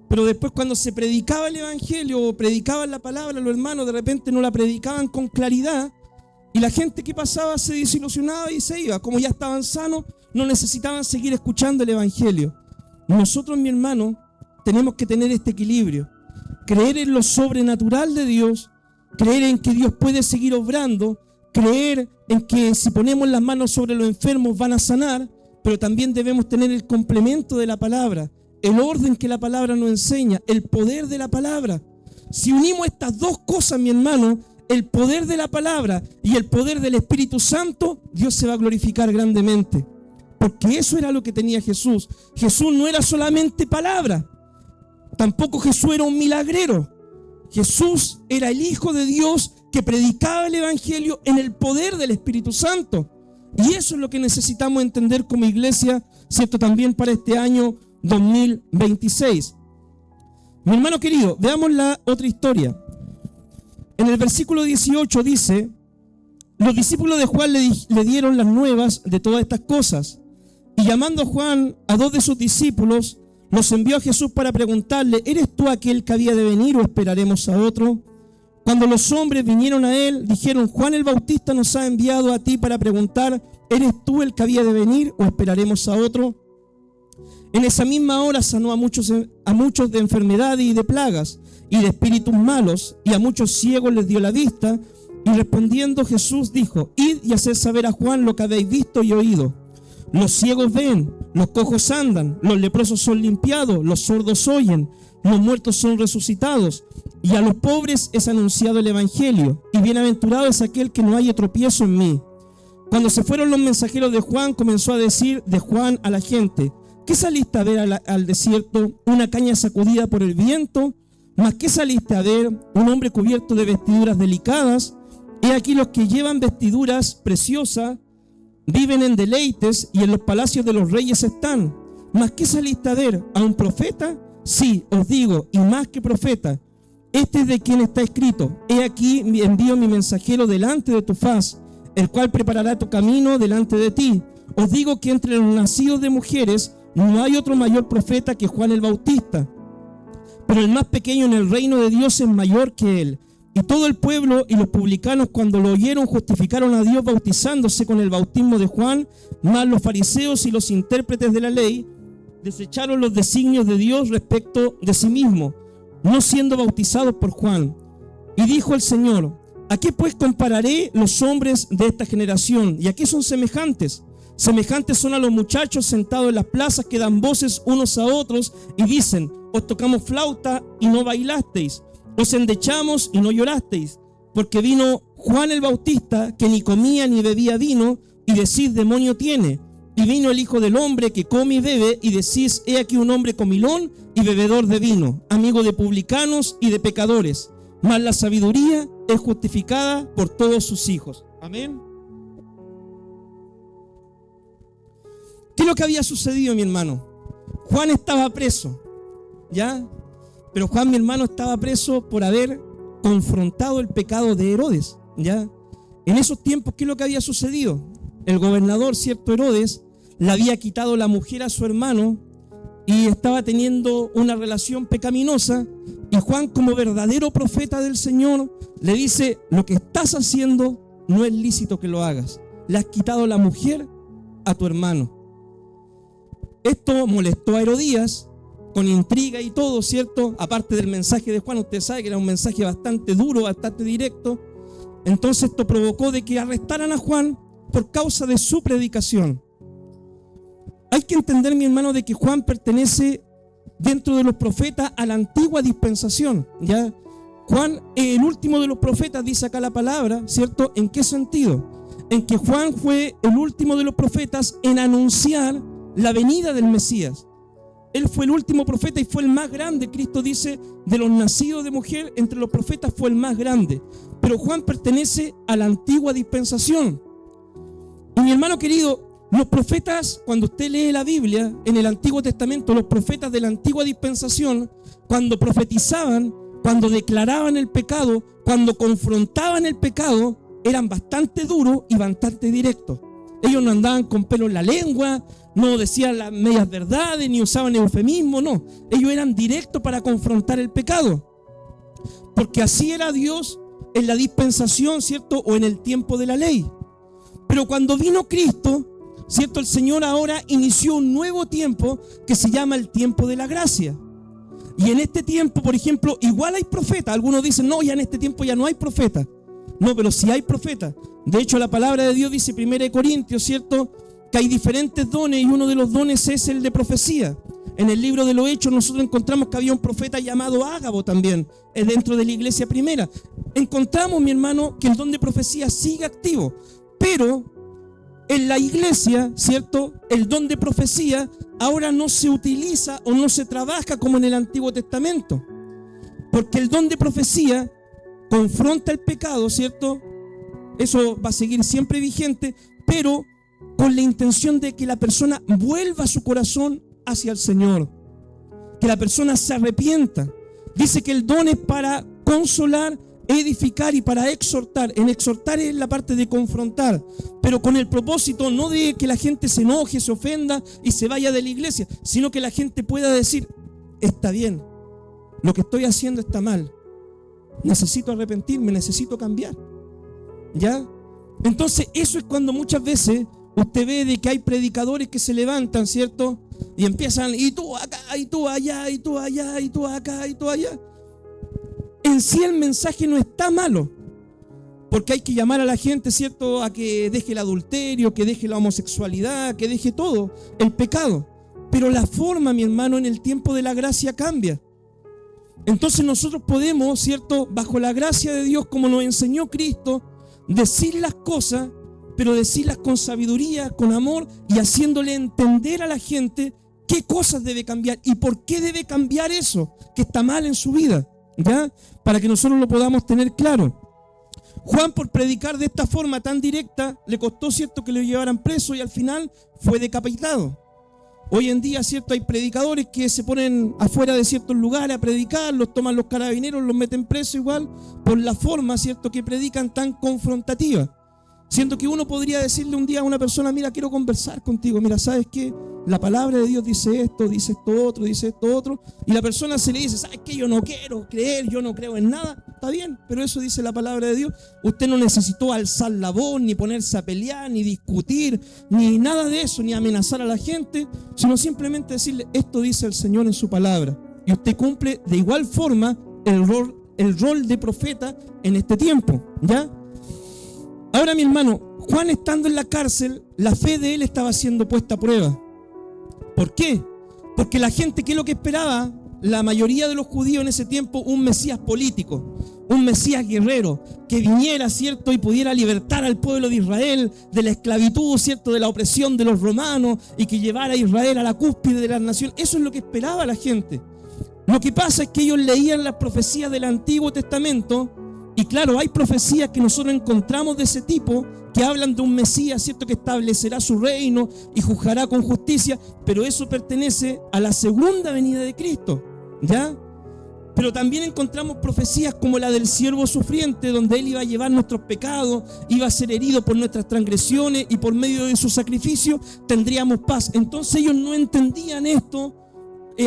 pero después cuando se predicaba el evangelio o predicaban la palabra, los hermanos de repente no la predicaban con claridad, y la gente que pasaba se desilusionaba y se iba. Como ya estaban sanos, no necesitaban seguir escuchando el evangelio. Nosotros, mi hermano, tenemos que tener este equilibrio. Creer en lo sobrenatural de Dios, creer en que Dios puede seguir obrando, creer en que si ponemos las manos sobre los enfermos van a sanar, pero también debemos tener el complemento de la palabra, el orden que la palabra nos enseña, el poder de la palabra. Si unimos estas dos cosas, mi hermano, el poder de la palabra y el poder del Espíritu Santo, Dios se va a glorificar grandemente. Porque eso era lo que tenía Jesús. Jesús no era solamente palabra. Tampoco Jesús era un milagrero. Jesús era el Hijo de Dios que predicaba el evangelio en el poder del Espíritu Santo. Y eso es lo que necesitamos entender como iglesia, ¿cierto?, también para este año 2026. Mi hermano querido, veamos la otra historia. En el versículo 18 dice: los discípulos de Juan le dieron las nuevas de todas estas cosas, y llamando a Juan a dos de sus discípulos, los envió a Jesús para preguntarle: ¿eres tú aquel que había de venir o esperaremos a otro? Cuando los hombres vinieron a él, dijeron: Juan el Bautista nos ha enviado a ti para preguntar: ¿eres tú el que había de venir o esperaremos a otro? En esa misma hora sanó a muchos de enfermedades y de plagas y de espíritus malos, y a muchos ciegos les dio la vista. Y respondiendo Jesús dijo: id y haced saber a Juan lo que habéis visto y oído. Los ciegos ven, los cojos andan, los leprosos son limpiados, los sordos oyen, los muertos son resucitados, y a los pobres es anunciado el evangelio, y bienaventurado es aquel que no haya tropiezo en mí. Cuando se fueron los mensajeros de Juan, comenzó a decir de Juan a la gente: ¿qué saliste a ver al desierto? ¿Una caña sacudida por el viento? ¿Mas qué saliste a ver? ¿Un hombre cubierto de vestiduras delicadas? He aquí los que llevan vestiduras preciosas viven en deleites, y en los palacios de los reyes están. ¿Mas qué saliste a ver? ¿A un profeta? Sí, os digo, y más que profeta. Este es de quien está escrito: he aquí envío mi mensajero delante de tu faz, el cual preparará tu camino delante de ti. Os digo que entre los nacidos de mujeres no hay otro mayor profeta que Juan el Bautista, pero el más pequeño en el reino de Dios es mayor que él. Y todo el pueblo y los publicanos, cuando lo oyeron, justificaron a Dios bautizándose con el bautismo de Juan. Mas los fariseos y los intérpretes de la ley desecharon los designios de Dios respecto de sí mismo, no siendo bautizados por Juan. Y dijo el Señor: ¿a qué pues compararé los hombres de esta generación? ¿Y a qué son semejantes? Semejantes son a los muchachos sentados en las plazas, que dan voces unos a otros y dicen: os tocamos flauta y no bailasteis, os endechamos y no llorasteis. Porque vino Juan el Bautista, que ni comía ni bebía vino, y decís: demonio tiene. Y vino el Hijo del Hombre, que come y bebe, y decís: he aquí un hombre comilón y bebedor de vino, amigo de publicanos y de pecadores. Mas la sabiduría es justificada por todos sus hijos. Amén. ¿Qué es lo que había sucedido, mi hermano? Juan estaba preso, ¿ya? Pero Juan, mi hermano, estaba preso por haber confrontado el pecado de Herodes, ¿ya? En esos tiempos, ¿qué es lo que había sucedido? El gobernador, cierto Herodes, le había quitado la mujer a su hermano y estaba teniendo una relación pecaminosa, y Juan, como verdadero profeta del Señor, le dice: lo que estás haciendo no es lícito que lo hagas. Le has quitado la mujer a tu hermano. Esto molestó a Herodías, con intriga y todo, ¿cierto? Aparte del mensaje de Juan, usted sabe que era un mensaje bastante duro, bastante directo. Entonces esto provocó de que arrestaran a Juan por causa de su predicación. Hay que entender, mi hermano, de que Juan pertenece dentro de los profetas a la antigua dispensación, ¿ya? Juan es el último de los profetas, dice acá la palabra, ¿cierto? ¿En qué sentido? En que Juan fue el último de los profetas en anunciar la venida del Mesías. Él fue el último profeta y fue el más grande. Cristo dice: de los nacidos de mujer, entre los profetas fue el más grande. Pero Juan pertenece a la antigua dispensación. Y mi hermano querido, los profetas, cuando usted lee la Biblia, en el Antiguo Testamento, los profetas de la antigua dispensación, cuando profetizaban, cuando declaraban el pecado, cuando confrontaban el pecado, eran bastante duros y bastante directos. Ellos no andaban con pelo en la lengua, no decían las medias verdades, ni usaban eufemismo, no. Ellos eran directos para confrontar el pecado. Porque así era Dios en la dispensación, ¿cierto? O en el tiempo de la ley. Pero cuando vino Cristo, ¿cierto? El Señor ahora inició un nuevo tiempo que se llama el tiempo de la gracia. Y en este tiempo, por ejemplo, igual hay profetas. Algunos dicen: no, ya en este tiempo ya no hay profetas. No, pero sí hay profetas. De hecho, la palabra de Dios dice, 1 Corintios, ¿cierto?, que hay diferentes dones, y uno de los dones es el de profecía. En el libro de los Hechos nosotros encontramos que había un profeta llamado Ágabo también, dentro de la iglesia primera. Encontramos, mi hermano, que el don de profecía sigue activo, pero en la iglesia, ¿cierto?, el don de profecía ahora no se utiliza o no se trabaja como en el Antiguo Testamento, porque el don de profecía confronta el pecado, ¿cierto? Eso va a seguir siempre vigente, pero con la intención de que la persona vuelva su corazón hacia el Señor, que la persona se arrepienta. Dice que el don es para consolar, edificar y para exhortar. En exhortar es la parte de confrontar, pero con el propósito no de que la gente se enoje, se ofenda y se vaya de la iglesia, sino que la gente pueda decir: está bien, lo que estoy haciendo está mal, necesito arrepentirme, necesito cambiar, ¿ya? Entonces eso es cuando muchas veces usted ve de que hay predicadores que se levantan, ¿cierto? Y empiezan: y tú acá, y tú allá, y tú allá, y tú acá, y tú allá. En sí el mensaje no está malo, porque hay que llamar a la gente, ¿cierto?, a que deje el adulterio, que deje la homosexualidad, que deje todo, el pecado. Pero la forma, mi hermano, en el tiempo de la gracia cambia. Entonces nosotros podemos, ¿cierto?, bajo la gracia de Dios, como nos enseñó Cristo, decir las cosas, pero decirlas con sabiduría, con amor, y haciéndole entender a la gente qué cosas debe cambiar y por qué debe cambiar eso que está mal en su vida, ¿ya? Para que nosotros lo podamos tener claro. Juan, por predicar de esta forma tan directa, le costó, ¿cierto?, que lo llevaran preso, y al final fue decapitado. Hoy en día, ¿cierto?, hay predicadores que se ponen afuera de ciertos lugares a predicar, los toman los carabineros, los meten preso igual, por la forma, ¿cierto?, que predican tan confrontativa. Siento que uno podría decirle un día a una persona: mira, quiero conversar contigo, mira, ¿sabes qué? La palabra de Dios dice esto otro, dice esto otro, y la persona se le dice: ¿sabes qué? Yo no quiero creer, yo no creo en nada. Está bien, pero eso dice la palabra de Dios. Usted no necesitó alzar la voz, ni ponerse a pelear, ni discutir, ni nada de eso, ni amenazar a la gente, sino simplemente decirle: esto dice el Señor en su palabra. Y usted cumple de igual forma el rol de profeta en este tiempo, ¿ya? Ahora, mi hermano, Juan, estando en la cárcel, la fe de él estaba siendo puesta a prueba. ¿Por qué? Porque la gente, ¿qué es lo que esperaba? La mayoría de los judíos en ese tiempo: un Mesías político, un Mesías guerrero, que viniera, ¿cierto?, y pudiera libertar al pueblo de Israel de la esclavitud, ¿cierto?, de la opresión de los romanos, y que llevara a Israel a la cúspide de la nación. Eso es lo que esperaba la gente. Lo que pasa es que ellos leían las profecías del Antiguo Testamento Y claro, hay profecías que nosotros encontramos de ese tipo que hablan de un Mesías, ¿cierto?, que establecerá su reino y juzgará con justicia, pero eso pertenece a la segunda venida de Cristo, ¿ya? Pero también encontramos profecías como la del siervo sufriente, donde Él iba a llevar nuestros pecados, iba a ser herido por nuestras transgresiones y por medio de su sacrificio tendríamos paz. Entonces ellos no entendían esto.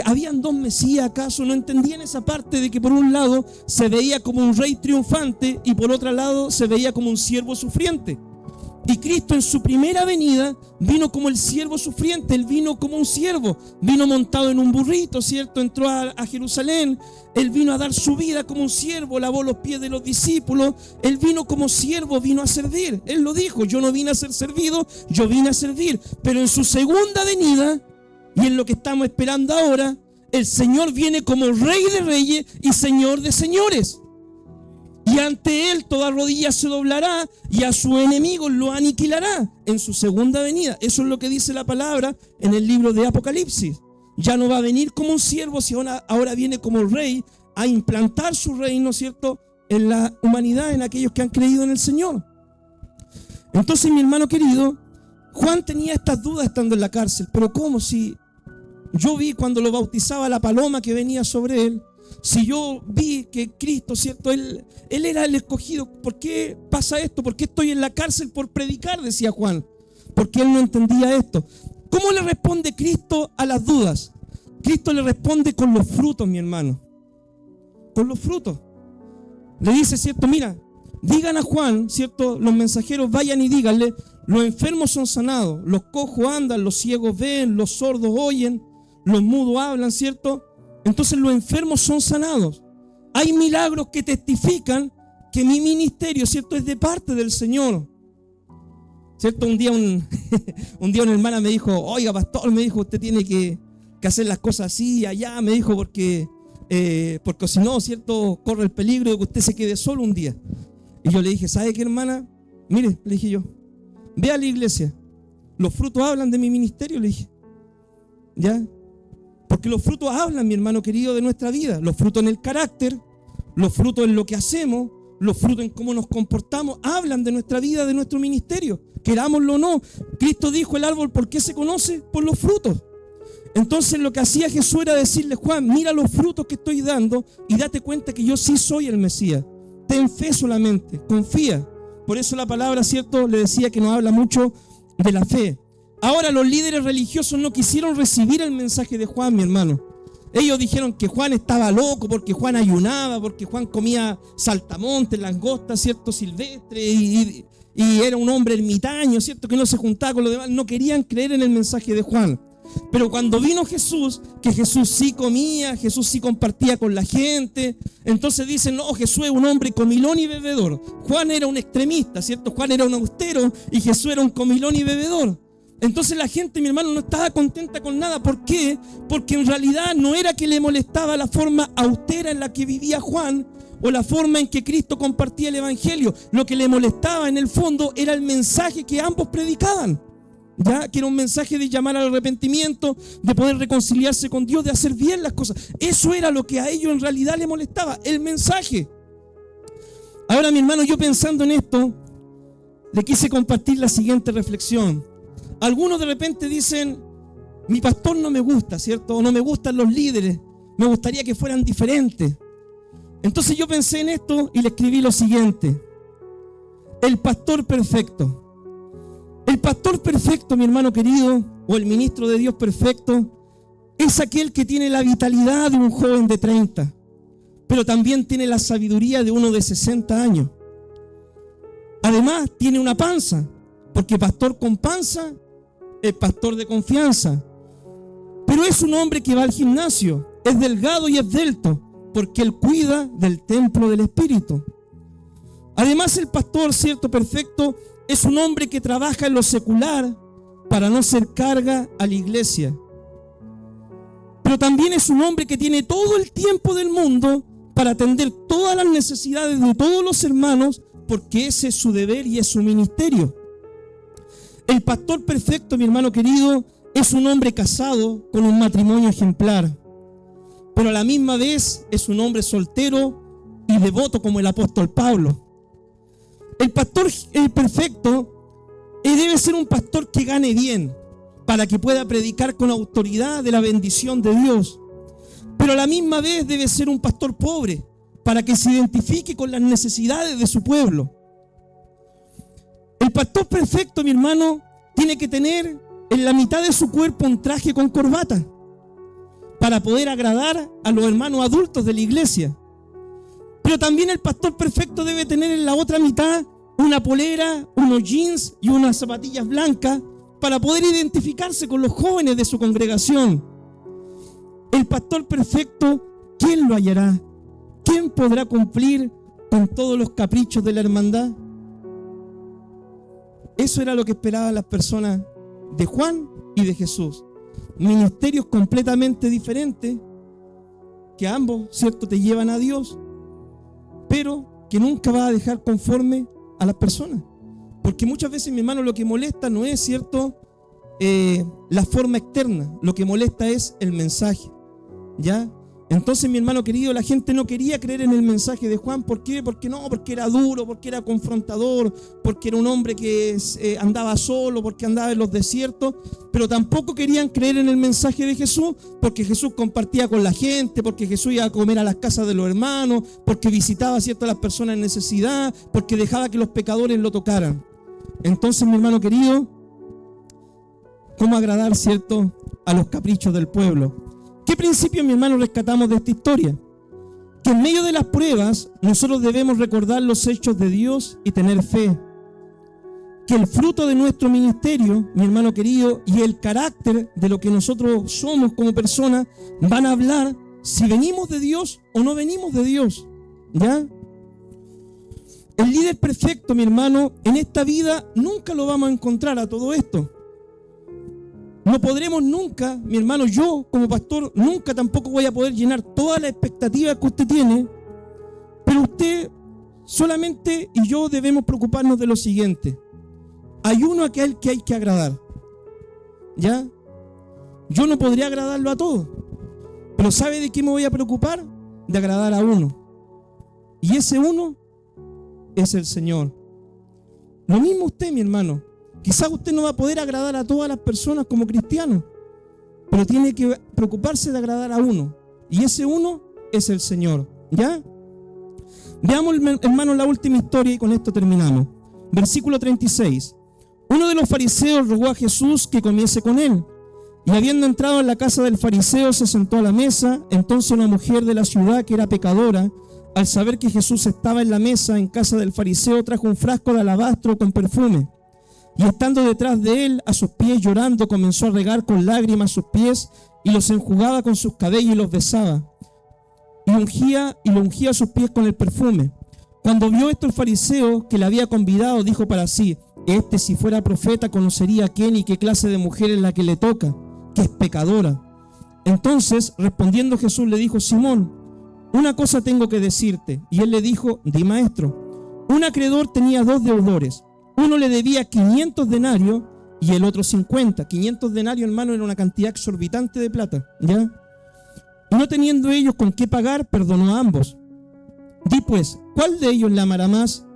¿Habían dos Mesías acaso? No entendían esa parte de que por un lado se veía como un rey triunfante y por otro lado se veía como un siervo sufriente. Y Cristo en su primera venida vino como el siervo sufriente. Él vino como un siervo, vino montado en un burrito, ¿cierto? Entró a Jerusalén. Él vino a dar su vida como un siervo, lavó los pies de los discípulos. Él vino como siervo, vino a servir. Él lo dijo: yo no vine a ser servido, yo vine a servir. Pero en su segunda venida, y en lo que estamos esperando ahora, el Señor viene como Rey de reyes y Señor de señores. Y ante Él toda rodilla se doblará y a su enemigo lo aniquilará en su segunda venida. Eso es lo que dice la palabra en el libro de Apocalipsis. Ya no va a venir como un siervo, sino ahora viene como Rey a implantar su reino, ¿cierto?, en la humanidad, en aquellos que han creído en el Señor. Entonces, mi hermano querido, Juan tenía estas dudas estando en la cárcel. Pero ¿cómo? Si yo vi cuando lo bautizaba la paloma que venía sobre él, si yo vi que Cristo, ¿cierto?, él era el escogido, ¿por qué pasa esto? ¿Por qué estoy en la cárcel por predicar?, decía Juan. Porque él no entendía esto. ¿Cómo le responde Cristo a las dudas? Cristo le responde con los frutos, mi hermano. Con los frutos. Le dice, ¿cierto? Mira, digan a Juan, ¿cierto?, los mensajeros vayan y díganle: los enfermos son sanados, los cojos andan, los ciegos ven, los sordos oyen, los mudos hablan, ¿cierto? Entonces los enfermos son sanados. Hay milagros que testifican que mi ministerio, ¿cierto?, es de parte del Señor. ¿Cierto? Un día una hermana me dijo: oiga, pastor, me dijo, usted tiene que hacer las cosas así y allá, me dijo, porque si no, ¿cierto?, corre el peligro de que usted se quede solo un día. Y yo le dije: ¿sabe qué, hermana? Mire, le dije yo, ve a la iglesia, los frutos hablan de mi ministerio, le dije. ¿Ya? Porque los frutos hablan, mi hermano querido, de nuestra vida. Los frutos en el carácter, los frutos en lo que hacemos, los frutos en cómo nos comportamos, hablan de nuestra vida, de nuestro ministerio, querámoslo o no. Cristo dijo: el árbol, ¿por qué se conoce? Por los frutos. Entonces lo que hacía Jesús era decirle: Juan, mira los frutos que estoy dando y date cuenta que yo sí soy el Mesías. Ten fe solamente, confía. Por eso la palabra, ¿cierto?, le decía que nos habla mucho de la fe. Ahora, los líderes religiosos no quisieron recibir el mensaje de Juan, mi hermano. Ellos dijeron que Juan estaba loco porque Juan ayunaba, porque Juan comía saltamontes, langostas, ¿cierto?, silvestres, y era un hombre ermitaño, ¿cierto?, que no se juntaba con los demás. No querían creer en el mensaje de Juan. Pero cuando vino Jesús, que Jesús sí comía, Jesús sí compartía con la gente, entonces dicen: no, Jesús es un hombre comilón y bebedor. Juan era un extremista, ¿cierto? Juan era un austero y Jesús era un comilón y bebedor. Entonces la gente, mi hermano, no estaba contenta con nada. ¿Por qué? Porque en realidad no era que le molestaba la forma austera en la que vivía Juan o la forma en que Cristo compartía el evangelio. Lo que le molestaba en el fondo era el mensaje que ambos predicaban, ¿ya? Que era un mensaje de llamar al arrepentimiento, de poder reconciliarse con Dios, de hacer bien las cosas. Eso era lo que a ellos en realidad les molestaba, el mensaje. Ahora, mi hermano, yo pensando en esto, le quise compartir la siguiente reflexión. Algunos de repente dicen: mi pastor no me gusta, ¿cierto? O no me gustan los líderes, me gustaría que fueran diferentes. Entonces yo pensé en esto y le escribí lo siguiente: el pastor perfecto. El pastor perfecto, mi hermano querido, o el ministro de Dios perfecto, es aquel que tiene la vitalidad de un joven de 30, pero también tiene la sabiduría de uno de 60 años. Además, tiene una panza, porque pastor con panza es pastor de confianza. Pero es un hombre que va al gimnasio, es delgado y esbelto, porque él cuida del templo del Espíritu. Además, el pastor, cierto, perfecto, es un hombre que trabaja en lo secular para no ser carga a la iglesia. Pero también es un hombre que tiene todo el tiempo del mundo para atender todas las necesidades de todos los hermanos, porque ese es su deber y es su ministerio. El pastor perfecto, mi hermano querido, es un hombre casado con un matrimonio ejemplar, pero a la misma vez es un hombre soltero y devoto como el apóstol Pablo. El pastor perfecto debe ser un pastor que gane bien para que pueda predicar con autoridad de la bendición de Dios. Pero a la misma vez debe ser un pastor pobre para que se identifique con las necesidades de su pueblo. El pastor perfecto, mi hermano, tiene que tener en la mitad de su cuerpo un traje con corbata para poder agradar a los hermanos adultos de la iglesia. Pero también el pastor perfecto debe tener en la otra mitad una polera, unos jeans y unas zapatillas blancas para poder identificarse con los jóvenes de su congregación. El pastor perfecto, ¿quién lo hallará? ¿Quién podrá cumplir con todos los caprichos de la hermandad? Eso era lo que esperaban las personas de Juan y de Jesús. Ministerios completamente diferentes, que ambos, ¿cierto?, te llevan a Dios, pero que nunca va a dejar conforme a las personas. Porque muchas veces, mi hermano, lo que molesta no es, ¿cierto?, la forma externa. Lo que molesta es el mensaje, ¿ya? Entonces, mi hermano querido, la gente no quería creer en el mensaje de Juan. ¿Por qué? Porque era duro, porque era confrontador, porque era un hombre que andaba solo, porque andaba en los desiertos. Pero tampoco querían creer en el mensaje de Jesús, porque Jesús compartía con la gente, porque Jesús iba a comer a las casas de los hermanos, porque visitaba, ¿cierto?, a las personas en necesidad, porque dejaba que los pecadores lo tocaran. Entonces, mi hermano querido, ¿cómo agradar, ¿cierto?, a los caprichos del pueblo? ¿Qué principio, mi hermano, rescatamos de esta historia? Que en medio de las pruebas nosotros debemos recordar los hechos de Dios y tener fe. Que el fruto de nuestro ministerio, mi hermano querido, y el carácter de lo que nosotros somos como personas van a hablar si venimos de Dios o no venimos de Dios, ¿ya? El líder perfecto, mi hermano, en esta vida nunca lo vamos a encontrar a todo esto. No podremos nunca, mi hermano, yo como pastor, nunca tampoco voy a poder llenar todas las expectativas que usted tiene, pero usted solamente y yo debemos preocuparnos de lo siguiente. Hay uno aquel que hay que agradar, ¿ya? Yo no podría agradarlo a todos, pero ¿sabe de qué me voy a preocupar? De agradar a uno. Y ese uno es el Señor. Lo mismo usted, mi hermano. Quizás usted no va a poder agradar a todas las personas como cristiano, pero tiene que preocuparse de agradar a uno. Y ese uno es el Señor, ¿ya? Veamos, hermano, la última historia y con esto terminamos. Versículo 36. Uno de los fariseos rogó a Jesús que comiese con él. Y habiendo entrado en la casa del fariseo, se sentó a la mesa. Entonces una mujer de la ciudad, que era pecadora, al saber que Jesús estaba en la mesa en casa del fariseo, trajo un frasco de alabastro con perfume. Y estando detrás de él, a sus pies llorando, comenzó a regar con lágrimas sus pies y los enjugaba con sus cabellos y los besaba. Y lo ungía sus pies con el perfume. Cuando vio esto el fariseo que le había convidado, dijo para sí: si fuera profeta, conocería quién y qué clase de mujer es la que le toca, que es pecadora. Entonces, respondiendo Jesús, le dijo: Simón, una cosa tengo que decirte. Y él le dijo: di, maestro. Un acreedor tenía 2 deudores. Uno le debía 500 denarios y el otro 50. 500 denarios, hermano, era una cantidad exorbitante de plata, ¿ya? Y no teniendo ellos con qué pagar, perdonó a ambos. Di pues, ¿cuál de ellos le amará más?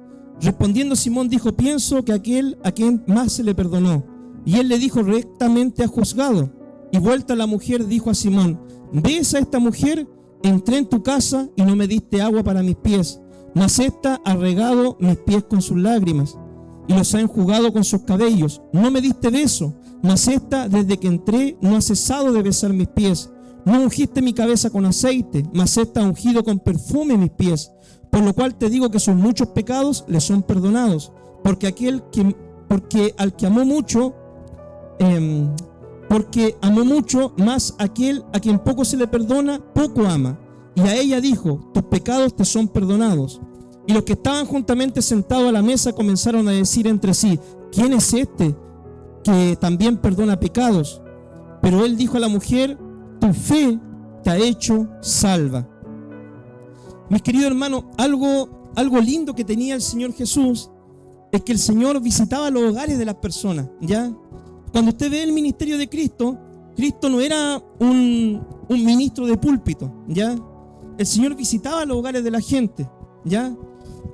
Respondiendo Simón dijo: pienso que aquel a quien más se le perdonó. Y él le dijo: rectamente has juzgado. Y vuelta la mujer dijo a Simón: ¿ves a esta mujer? Entré en tu casa y no me diste agua para mis pies, mas ésta ha regado mis pies con sus lágrimas y los ha enjugado con sus cabellos. No me diste beso, mas ésta desde que entré no ha cesado de besar mis pies. No ungiste mi cabeza con aceite, mas ésta ha ungido con perfume mis pies. Por lo cual te digo que sus muchos pecados le son perdonados, porque al que amó mucho, más aquel a quien poco se le perdona, poco ama. Y a ella dijo: tus pecados te son perdonados. Y los que estaban juntamente sentados a la mesa comenzaron a decir entre sí: ¿quién es este que también perdona pecados? Pero él dijo a la mujer: tu fe te ha hecho salva. Mis queridos hermanos, algo lindo que tenía el Señor Jesús es que el Señor visitaba los hogares de las personas, ¿ya? Cuando usted ve el ministerio de Cristo, Cristo no era un ministro de púlpito, ¿ya? El Señor visitaba los hogares de la gente. ¿ya?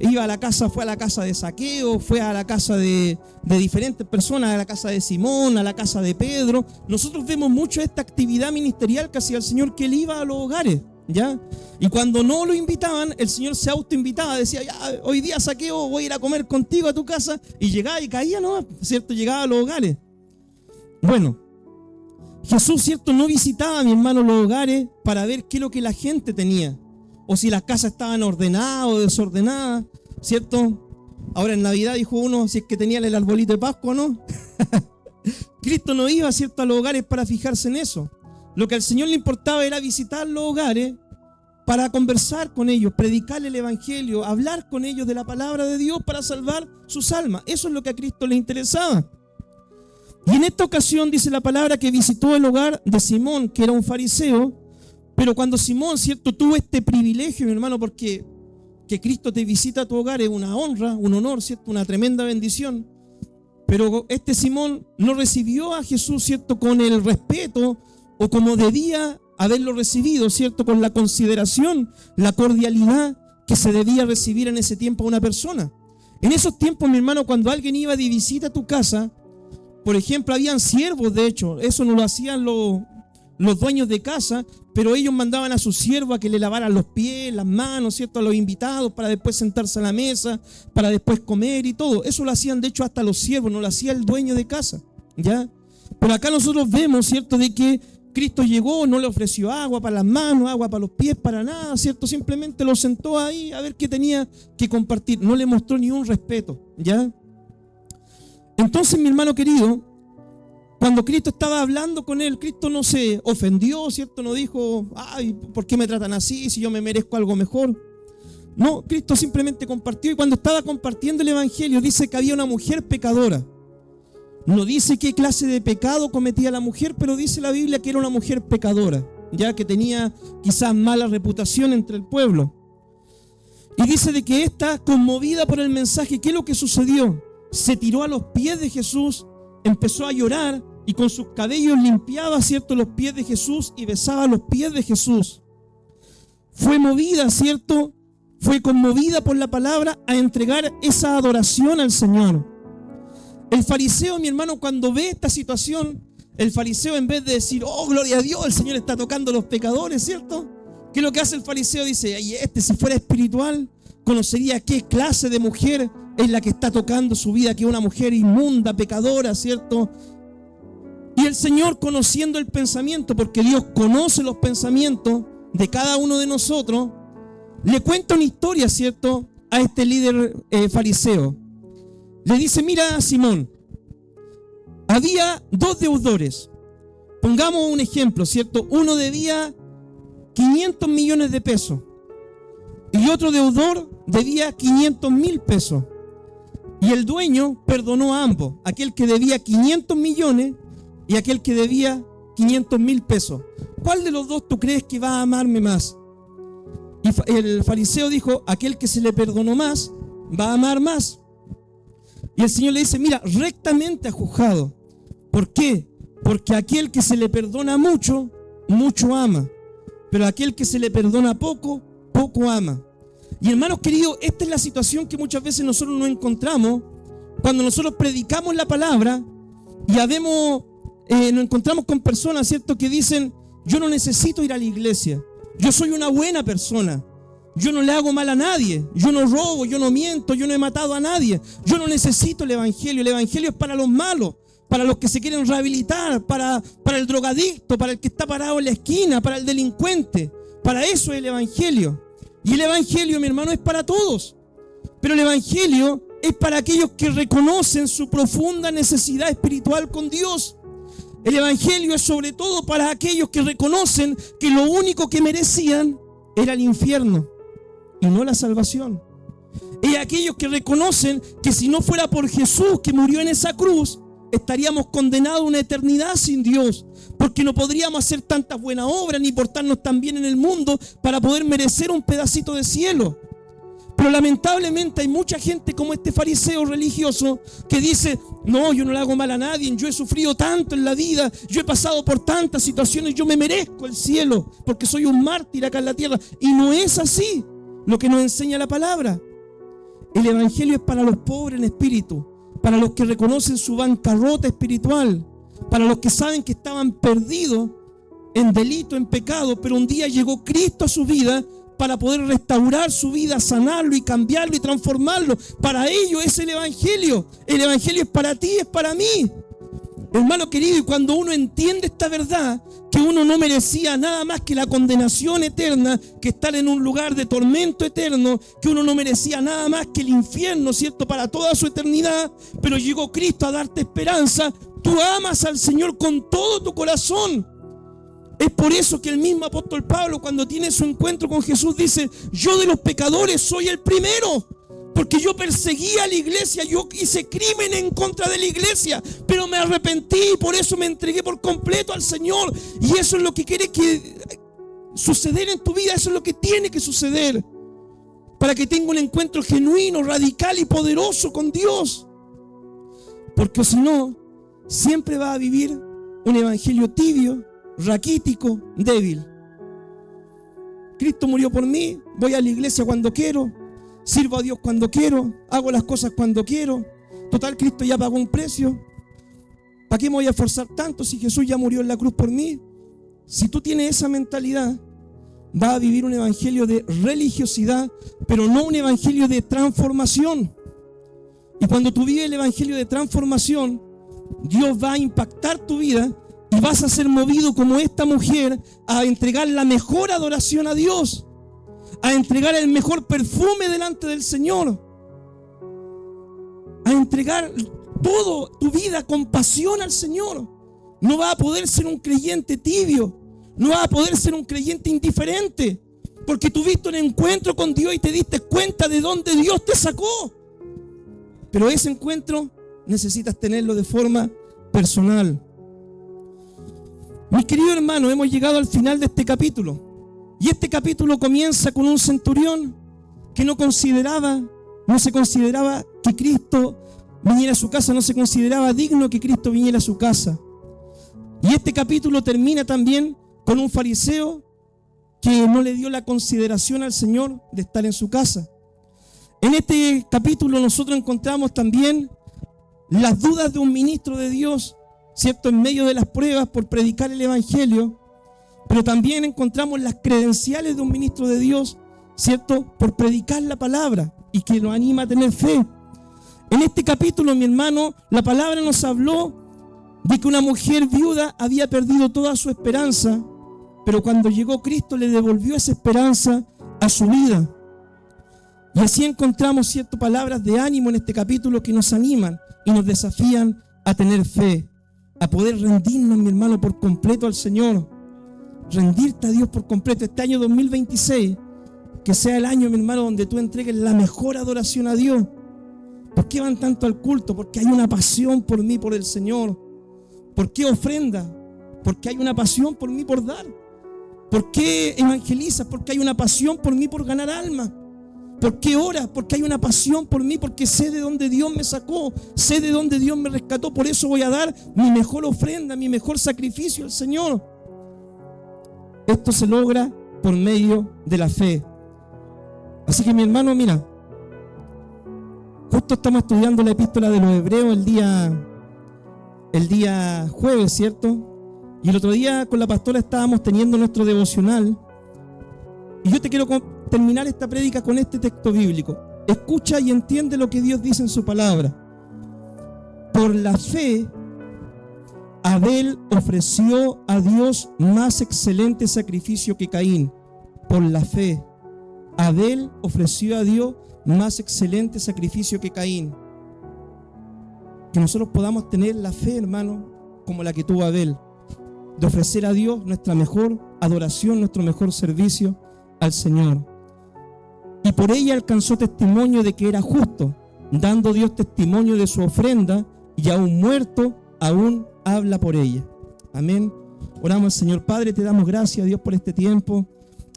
Fue a la casa de Zaqueo, fue a la casa de diferentes personas, a la casa de Simón, a la casa de Pedro. Nosotros vemos mucho esta actividad ministerial que hacía el Señor, que Él iba a los hogares, ¿ya? Y cuando no lo invitaban, el Señor se autoinvitaba, decía, ya, hoy día Zaqueo, voy a ir a comer contigo a tu casa, y llegaba y caía, ¿no? ¿Cierto? Llegaba a los hogares. Bueno, Jesús, ¿cierto? No visitaba, mi hermano, los hogares para ver qué es lo que la gente tenía, o si las casas estaban ordenadas o desordenadas, ¿cierto? Ahora en Navidad dijo uno, si es que tenían el arbolito de Pascua o no. Cristo no iba, ¿cierto?, a los hogares para fijarse en eso. Lo que al Señor le importaba era visitar los hogares para conversar con ellos, predicarle el evangelio, hablar con ellos de la palabra de Dios para salvar sus almas. Eso es lo que a Cristo le interesaba. Y en esta ocasión dice la palabra que visitó el hogar de Simón, que era un fariseo. Pero cuando Simón, ¿cierto?, tuvo este privilegio, mi hermano, porque que Cristo te visita a tu hogar es una honra, un honor, ¿cierto?, una tremenda bendición. Pero este Simón no recibió a Jesús, ¿cierto?, con el respeto o como debía haberlo recibido, ¿cierto?, con la consideración, la cordialidad que se debía recibir en ese tiempo a una persona. En esos tiempos, mi hermano, cuando alguien iba de visita a tu casa, por ejemplo, habían siervos, de hecho, eso no lo hacían los dueños de casa, pero ellos mandaban a sus siervos a que le lavaran los pies, las manos, ¿cierto?, a los invitados, para después sentarse a la mesa, para después comer y todo. Eso lo hacían, de hecho, hasta los siervos, no lo hacía el dueño de casa, ¿ya? Pero acá nosotros vemos, ¿cierto?, de que Cristo llegó, no le ofreció agua para las manos, agua para los pies, para nada, ¿cierto? Simplemente lo sentó ahí a ver qué tenía que compartir. No le mostró ni un respeto, ¿ya? Entonces, mi hermano querido, cuando Cristo estaba hablando con él, Cristo no se ofendió, ¿cierto? No dijo, ay, ¿por qué me tratan así si yo me merezco algo mejor? No, Cristo simplemente compartió, y cuando estaba compartiendo el evangelio dice que había una mujer pecadora. No dice qué clase de pecado cometía la mujer, pero dice la Biblia que era una mujer pecadora, ya que tenía quizás mala reputación entre el pueblo. Y dice de que esta, conmovida por el mensaje, ¿qué es lo que sucedió? Se tiró a los pies de Jesús, empezó a llorar y con sus cabellos limpiaba, ¿cierto?, los pies de Jesús y besaba los pies de Jesús. Fue movida, ¿cierto? Fue conmovida por la palabra a entregar esa adoración al Señor. El fariseo, mi hermano, cuando ve esta situación, el fariseo, en vez de decir, oh, gloria a Dios, el Señor está tocando a los pecadores, ¿cierto? ¿Qué es lo que hace el fariseo? Dice, ay, si fuera espiritual, conocería qué clase de mujer es la que está tocando su vida, que es una mujer inmunda, pecadora, ¿cierto? Y el Señor, conociendo el pensamiento, porque Dios conoce los pensamientos de cada uno de nosotros, le cuenta una historia, ¿cierto?, a este líder fariseo. Le dice, mira, Simón, había dos deudores. Pongamos un ejemplo, ¿cierto? Uno debía 500 millones de pesos y otro deudor debía 500.000 pesos. Y el dueño perdonó a ambos, aquel que debía 500 millones y aquel que debía 500.000 pesos. ¿Cuál de los dos tú crees que va a amarme más? Y el fariseo dijo, aquel que se le perdonó más va a amar más. Y el Señor le dice, mira, rectamente has juzgado. ¿Por qué? Porque aquel que se le perdona mucho, mucho ama. Pero aquel que se le perdona poco, poco ama. Y hermanos queridos, esta es la situación que muchas veces nosotros nos encontramos cuando nosotros predicamos la palabra y nos encontramos con personas, ¿cierto?, que dicen, yo no necesito ir a la iglesia, yo soy una buena persona, yo no le hago mal a nadie, yo no robo, yo no miento, yo no he matado a nadie, yo no necesito el evangelio es para los malos, para los que se quieren rehabilitar, para el drogadicto, para el que está parado en la esquina, para el delincuente, para eso es el evangelio. Y el evangelio, mi hermano, es para todos, pero el evangelio es para aquellos que reconocen su profunda necesidad espiritual con Dios. El evangelio es sobre todo para aquellos que reconocen que lo único que merecían era el infierno y no la salvación. Es aquellos que reconocen que si no fuera por Jesús que murió en esa cruz, estaríamos condenados a una eternidad sin Dios, porque no podríamos hacer tantas buenas obras ni portarnos tan bien en el mundo para poder merecer un pedacito de cielo. Pero lamentablemente hay mucha gente como este fariseo religioso que dice, no, yo no le hago mal a nadie, yo he sufrido tanto en la vida, yo he pasado por tantas situaciones, yo me merezco el cielo porque soy un mártir acá en la tierra. Y no es así. lo que nos enseña la palabra. El evangelio es para los pobres en espíritu, para los que reconocen su bancarrota espiritual, para los que saben que estaban perdidos en delito, en pecado, pero un día llegó Cristo a su vida para poder restaurar su vida, sanarlo y cambiarlo y transformarlo. Para ello es el evangelio. El evangelio es para ti, es para mí. Hermano querido, y cuando uno entiende esta verdad, que uno no merecía nada más que la condenación eterna, que estar en un lugar de tormento eterno, que uno no merecía nada más que el infierno, ¿cierto?, para toda su eternidad, pero llegó Cristo a darte esperanza. Tú amas al Señor con todo tu corazón. Es por eso que el mismo apóstol Pablo, cuando tiene su encuentro con Jesús, dice: yo de los pecadores soy el primero, porque yo perseguía a la iglesia, yo hice crimen en contra de la iglesia, pero me arrepentí y por eso me entregué por completo al Señor. Y eso es lo que quiere que suceder en tu vida, eso es lo que tiene que suceder, para que tenga un encuentro genuino, radical y poderoso con Dios. Porque si no, siempre va a vivir un evangelio tibio, raquítico, débil. Cristo murió por mí, voy a la iglesia cuando quiero, sirvo a Dios cuando quiero, hago las cosas cuando quiero. Total, Cristo ya pagó un precio. ¿Para qué me voy a esforzar tanto si Jesús ya murió en la cruz por mí? Si tú tienes esa mentalidad, vas a vivir un evangelio de religiosidad, pero no un evangelio de transformación. Y cuando tú vives el evangelio de transformación, Dios va a impactar tu vida y vas a ser movido como esta mujer a entregar la mejor adoración a Dios, a entregar el mejor perfume delante del Señor, a entregar todo tu vida con pasión al Señor. No vas a poder ser un creyente tibio, no vas a poder ser un creyente indiferente, porque tuviste un encuentro con Dios y te diste cuenta de dónde Dios te sacó. Pero ese encuentro necesitas tenerlo de forma personal. Mis queridos hermanos, hemos llegado al final de este capítulo. Y este capítulo comienza con un centurión que no se consideraba que Cristo viniera a su casa, no se consideraba digno que Cristo viniera a su casa. Y este capítulo termina también con un fariseo que no le dio la consideración al Señor de estar en su casa. En este capítulo nosotros encontramos también las dudas de un ministro de Dios, ¿cierto?, en medio de las pruebas por predicar el evangelio. Pero también encontramos las credenciales de un ministro de Dios, ¿cierto?, por predicar la palabra y que nos anima a tener fe. En este capítulo, mi hermano, la palabra nos habló de que una mujer viuda había perdido toda su esperanza, pero cuando llegó Cristo le devolvió esa esperanza a su vida. Y así encontramos, ¿cierto?, palabras de ánimo en este capítulo que nos animan y nos desafían a tener fe, a poder rendirnos, mi hermano, por completo al Señor. Rendirte a Dios por completo. Este año 2026, que sea el año, mi hermano, donde tú entregues la mejor adoración a Dios. ¿Por qué van tanto al culto? Porque hay una pasión por mí, por el Señor. ¿Por qué ofrenda? Porque hay una pasión por mí por dar. ¿Por qué evangelizas? Porque hay una pasión por mí por ganar almas. ¿Por qué oras? Porque hay una pasión por mí, porque sé de dónde Dios me sacó, sé de dónde Dios me rescató. Por eso voy a dar mi mejor ofrenda, mi mejor sacrificio al Señor. Esto se logra por medio de la fe. Así que, mi hermano, mira, justo estamos estudiando la epístola de los Hebreos el día jueves, ¿cierto? Y el otro día con la pastora estábamos teniendo nuestro devocional. Y yo te quiero terminar esta prédica con este texto bíblico. Escucha y entiende lo que Dios dice en su palabra. Por la fe, Abel ofreció a Dios más excelente sacrificio que Caín. Por la fe, Abel ofreció a Dios más excelente sacrificio que Caín. Que nosotros podamos tener la fe, hermano, como la que tuvo Abel, de ofrecer a Dios nuestra mejor adoración, nuestro mejor servicio al Señor. Y por ella alcanzó testimonio de que era justo, dando Dios testimonio de su ofrenda, y aún muerto, aún habla por ella. Amén. Oramos al Señor. Padre, te damos gracias, Dios, por este tiempo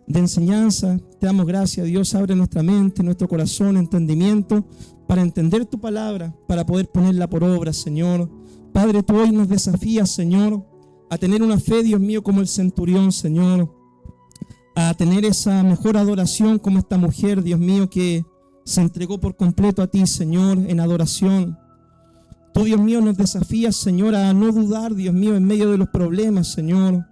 de enseñanza. Te damos gracias, Dios. Abre nuestra mente, nuestro corazón, entendimiento, para entender tu palabra, para poder ponerla por obra, Señor. Padre, tú hoy nos desafías, Señor, a tener una fe, Dios mío, como el centurión, Señor, a tener esa mejor adoración como esta mujer, Dios mío, que se entregó por completo a ti, Señor, en adoración. Tú, Dios mío, nos desafías, Señor, a no dudar, Dios mío, en medio de los problemas, Señor,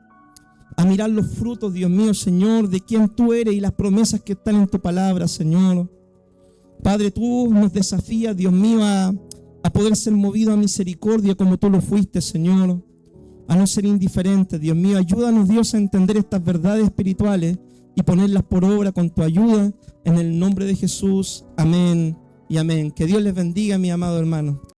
a mirar los frutos, Dios mío, Señor, de quién tú eres y las promesas que están en tu palabra, Señor. Padre, tú nos desafías, Dios mío, a poder ser movido a misericordia como tú lo fuiste, Señor, a no ser indiferente, Dios mío. Ayúdanos, Dios, a entender estas verdades espirituales y ponerlas por obra con tu ayuda, en el nombre de Jesús. Amén y amén. Que Dios les bendiga, mi amado hermano.